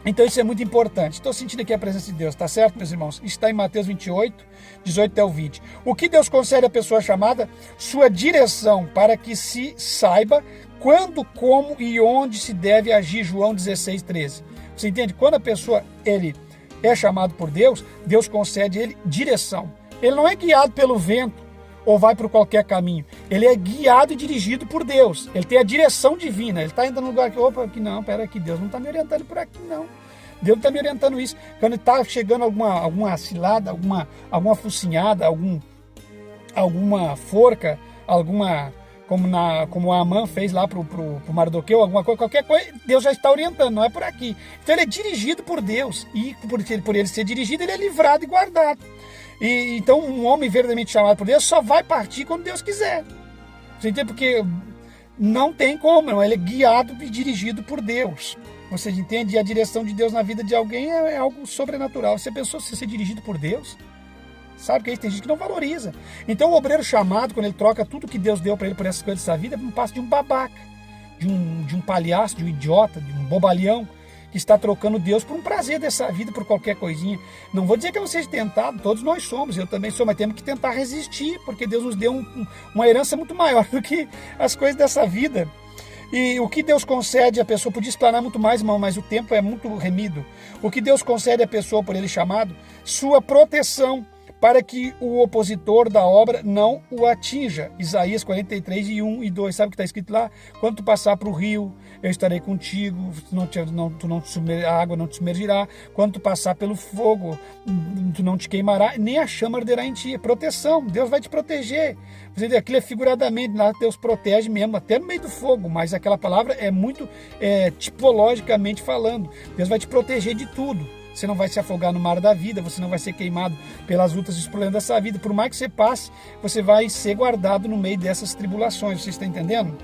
Então isso é muito importante. Estou sentindo aqui a presença de Deus, tá certo, meus irmãos? Está em Mateus 28, 18 até o 20. O que Deus concede à pessoa chamada? Sua direção para que se saiba quando, como e onde se deve agir. João 16, 13. Você entende? Quando a pessoa ele é chamado por Deus, Deus concede a ele direção. Ele não é guiado pelo vento ou vai por qualquer caminho. Ele é guiado e dirigido por Deus. Ele tem a direção divina. Ele está indo no lugar que, opa, aqui não, pera aqui, Deus não está me orientando por aqui, não. Deus não está me orientando isso. Quando está chegando alguma cilada, alguma focinhada, alguma forca, como a Amã fez lá pro Mardoqueu, alguma coisa, qualquer coisa, Deus já está orientando, não é por aqui. Então ele é dirigido por Deus. E por ele ser dirigido, ele é livrado e guardado. E então um homem verdadeiramente chamado por Deus só vai partir quando Deus quiser. Você entende? Porque não tem como, não. Ele é guiado e dirigido por Deus. Você entende? E a direção de Deus na vida de alguém é algo sobrenatural. Você pensou em ser dirigido por Deus? Sabe que tem gente que não valoriza. Então o obreiro chamado, quando ele troca tudo que Deus deu para ele por essas coisas dessa vida, não passa de um babaca, de um palhaço, de um idiota, de um bobalhão, que está trocando Deus por um prazer dessa vida, por qualquer coisinha. Não vou dizer que eu não seja tentado, todos nós somos, eu também sou, mas temos que tentar resistir, porque Deus nos deu uma herança muito maior do que as coisas dessa vida. E o que Deus concede à pessoa, podia explanar muito mais, irmão, mas o tempo é muito remido. O que Deus concede à pessoa por ele chamado? Sua proteção, para que o opositor da obra não o atinja. Isaías 43, 1 e 2. Sabe o que está escrito lá? Quando tu passar para o rio, eu estarei contigo, a água não te submergirá. Quando tu passar pelo fogo, tu não te queimará, nem a chama arderá em ti. É proteção, Deus vai te proteger. Aquilo é figuradamente, lá Deus protege mesmo, até no meio do fogo, mas aquela palavra é muito tipologicamente falando. Deus vai te proteger de tudo. Você não vai se afogar no mar da vida, você não vai ser queimado pelas lutas e os problemas dessa vida. Por mais que você passe, você vai ser guardado no meio dessas tribulações. Você está entendendo?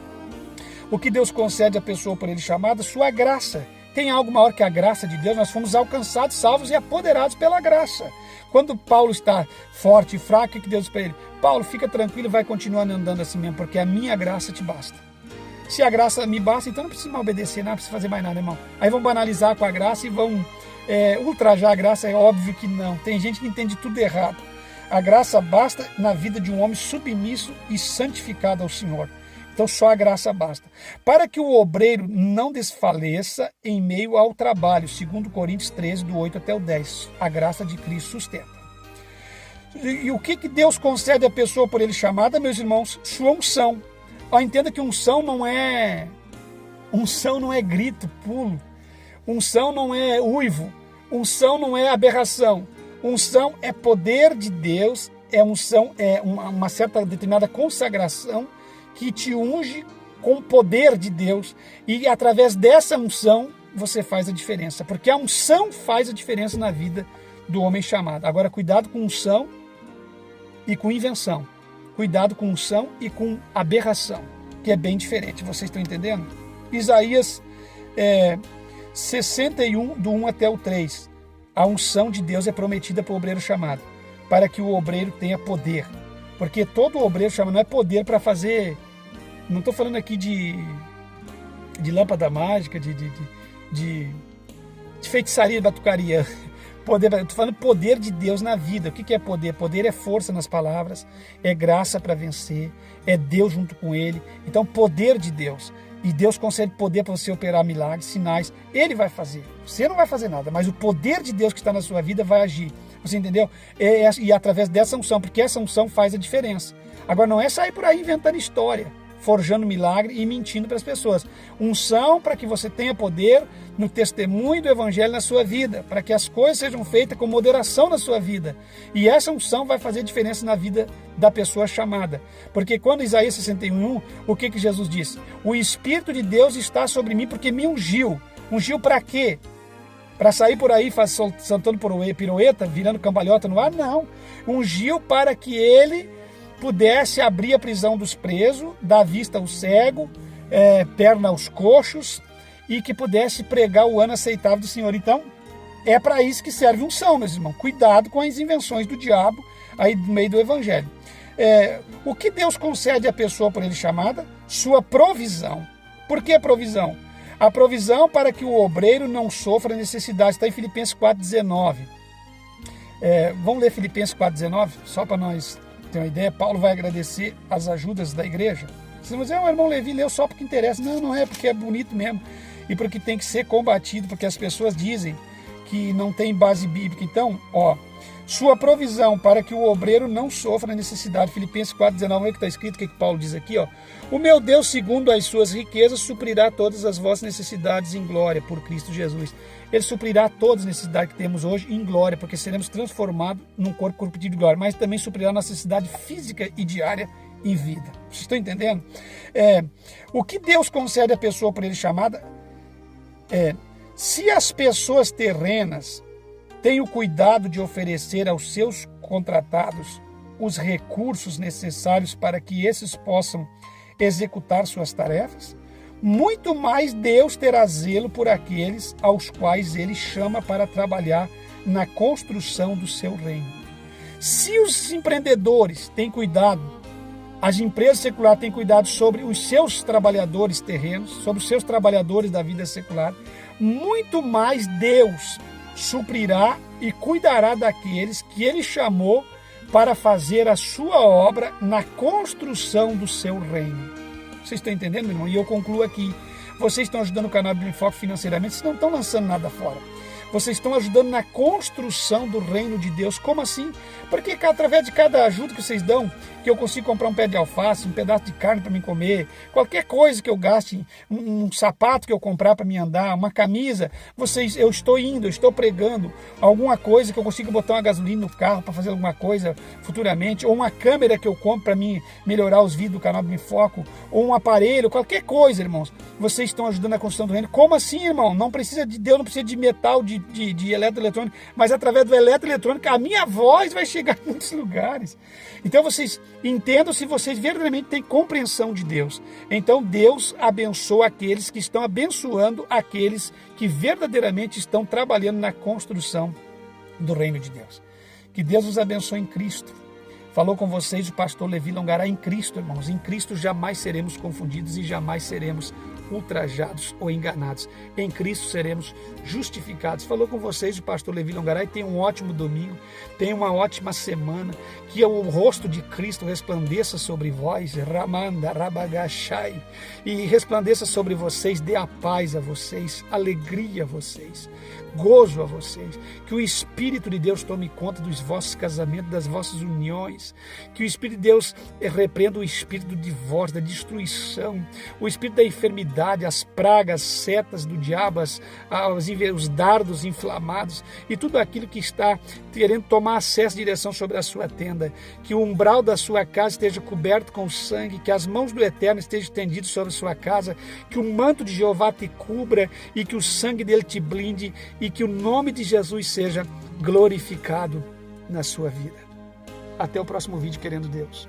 O que Deus concede à pessoa por ele chamada? Sua graça. Tem algo maior que a graça de Deus? Nós fomos alcançados, salvos e apoderados pela graça. Quando Paulo está forte e fraco, o que Deus diz para ele? Paulo, fica tranquilo, vai continuar andando assim mesmo, porque a minha graça te basta. Se a graça me basta, então não precisa mais obedecer, não precisa fazer mais nada, irmão. Aí vão banalizar com a graça e vão ultrajar a graça. É óbvio que não. Tem gente que entende tudo errado. A graça basta na vida de um homem submisso e santificado ao Senhor. Então só a graça basta. Para que o obreiro não desfaleça em meio ao trabalho, segundo Coríntios 13, do 8 até o 10. A graça de Cristo sustenta. E o que Deus concede à pessoa por ele chamada, meus irmãos? Sua unção. Entenda que unção não é grito, pulo. Unção não é uivo. Unção não é aberração. Unção é poder de Deus, unção é uma certa determinada consagração que te unge com o poder de Deus. E através dessa unção você faz a diferença. Porque a unção faz a diferença na vida do homem chamado. Agora, cuidado com unção e com invenção. Cuidado com unção e com aberração, que é bem diferente. Vocês estão entendendo? Isaías 61, do 1 até o 3. A unção de Deus é prometida para o obreiro chamado, para que o obreiro tenha poder. Porque todo obreiro chamado não é poder para fazer... Não estou falando aqui de lâmpada mágica, de feitiçaria, de batucaria. Estou falando poder de Deus na vida. O que é poder? Poder é força nas palavras, é graça para vencer, é Deus junto com Ele. Então, poder de Deus. E Deus concede poder para você operar milagres, sinais. Ele vai fazer. Você não vai fazer nada, mas o poder de Deus que está na sua vida vai agir. Você entendeu? E através dessa unção, porque essa unção faz a diferença. Agora, não é sair por aí inventando história, forjando milagre e mentindo para as pessoas. Unção para que você tenha poder no testemunho do Evangelho na sua vida, para que as coisas sejam feitas com moderação na sua vida. E essa unção vai fazer diferença na vida da pessoa chamada. Porque quando Isaías 61, o que Jesus disse? O Espírito de Deus está sobre mim porque me ungiu. Ungiu para quê? Para sair por aí saltando pirueta, virando cambalhota no ar? Não. Ungiu para que ele pudesse abrir a prisão dos presos, dar vista ao cego, perna aos coxos, e que pudesse pregar o ano aceitável do Senhor. Então, é para isso que serve unção, meus irmãos. Cuidado com as invenções do diabo aí no meio do Evangelho. O que Deus concede à pessoa por ele chamada? Sua provisão. Por que provisão? A provisão para que o obreiro não sofra necessidade. Está em Filipenses 4,19. Vamos ler Filipenses 4,19, só para nós ter uma ideia. Paulo vai agradecer as ajudas da igreja. Você vai dizer, o irmão Levi leu só porque interessa. Não é porque é bonito mesmo. E porque tem que ser combatido, porque as pessoas dizem que não tem base bíblica. Então, sua provisão para que o obreiro não sofra necessidade. Filipenses 4,19, olha o que está escrito, o que Paulo diz aqui, O meu Deus, segundo as suas riquezas, suprirá todas as vossas necessidades em glória por Cristo Jesus. Ele suprirá todas as necessidades que temos hoje em glória, porque seremos transformados num corpo corruptível de glória, mas também suprirá a necessidade física e diária em vida. Vocês estão entendendo? O que Deus concede à pessoa por ele chamada se as pessoas terrenas têm o cuidado de oferecer aos seus contratados os recursos necessários para que esses possam executar suas tarefas, muito mais Deus terá zelo por aqueles aos quais ele chama para trabalhar na construção do seu reino. Se os empreendedores têm cuidado, as empresas seculares têm cuidado sobre os seus trabalhadores terrenos, sobre os seus trabalhadores da vida secular, muito mais Deus suprirá e cuidará daqueles que ele chamou para fazer a sua obra na construção do seu reino. Vocês estão entendendo, meu irmão? E eu concluo aqui. Vocês estão ajudando o canal Bíblia em Foco financeiramente, vocês não estão lançando nada fora. Vocês estão ajudando na construção do reino de Deus. Como assim? Porque através de cada ajuda que vocês dão, que eu consigo comprar um pé de alface, um pedaço de carne para me comer, qualquer coisa que eu gaste, um sapato que eu comprar para me andar, uma camisa, eu estou indo, eu estou pregando alguma coisa que eu consiga botar uma gasolina no carro para fazer alguma coisa futuramente, ou uma câmera que eu compro para mim melhorar os vídeos do canal Bíblia em Foco, ou um aparelho, qualquer coisa, irmãos. Vocês estão ajudando na construção do reino. Como assim, irmão? Não precisa de Deus, não precisa de metal, de eletroeletrônico, mas através do eletroeletrônico a minha voz vai chegar em muitos lugares. Então vocês entendam se vocês verdadeiramente têm compreensão de Deus. Então Deus abençoa aqueles que estão abençoando aqueles que verdadeiramente estão trabalhando na construção do reino de Deus. Que Deus os abençoe em Cristo. Falou com vocês o pastor Levi Longará em Cristo, irmãos. Em Cristo jamais seremos confundidos e jamais seremos ultrajados ou enganados. Em Cristo seremos justificados. Falou com vocês o pastor Levi Longará e tenha um ótimo domingo, tenha uma ótima semana, que o rosto de Cristo resplandeça sobre vós, Ramanda, Rabagachai, e resplandeça sobre vocês, dê a paz a vocês, alegria a vocês, gozo a vocês, que o Espírito de Deus tome conta dos vossos casamentos, das vossas uniões, que o Espírito de Deus repreenda o espírito do divórcio, da destruição, o espírito da enfermidade, enfermidade, as pragas, setas do diabo, os dardos inflamados e tudo aquilo que está querendo tomar acesso e direção sobre a sua tenda. Que o umbral da sua casa esteja coberto com sangue, que as mãos do Eterno estejam estendidas sobre a sua casa, que o manto de Jeová te cubra e que o sangue dele te blinde e que o nome de Jesus seja glorificado na sua vida. Até o próximo vídeo, querendo Deus.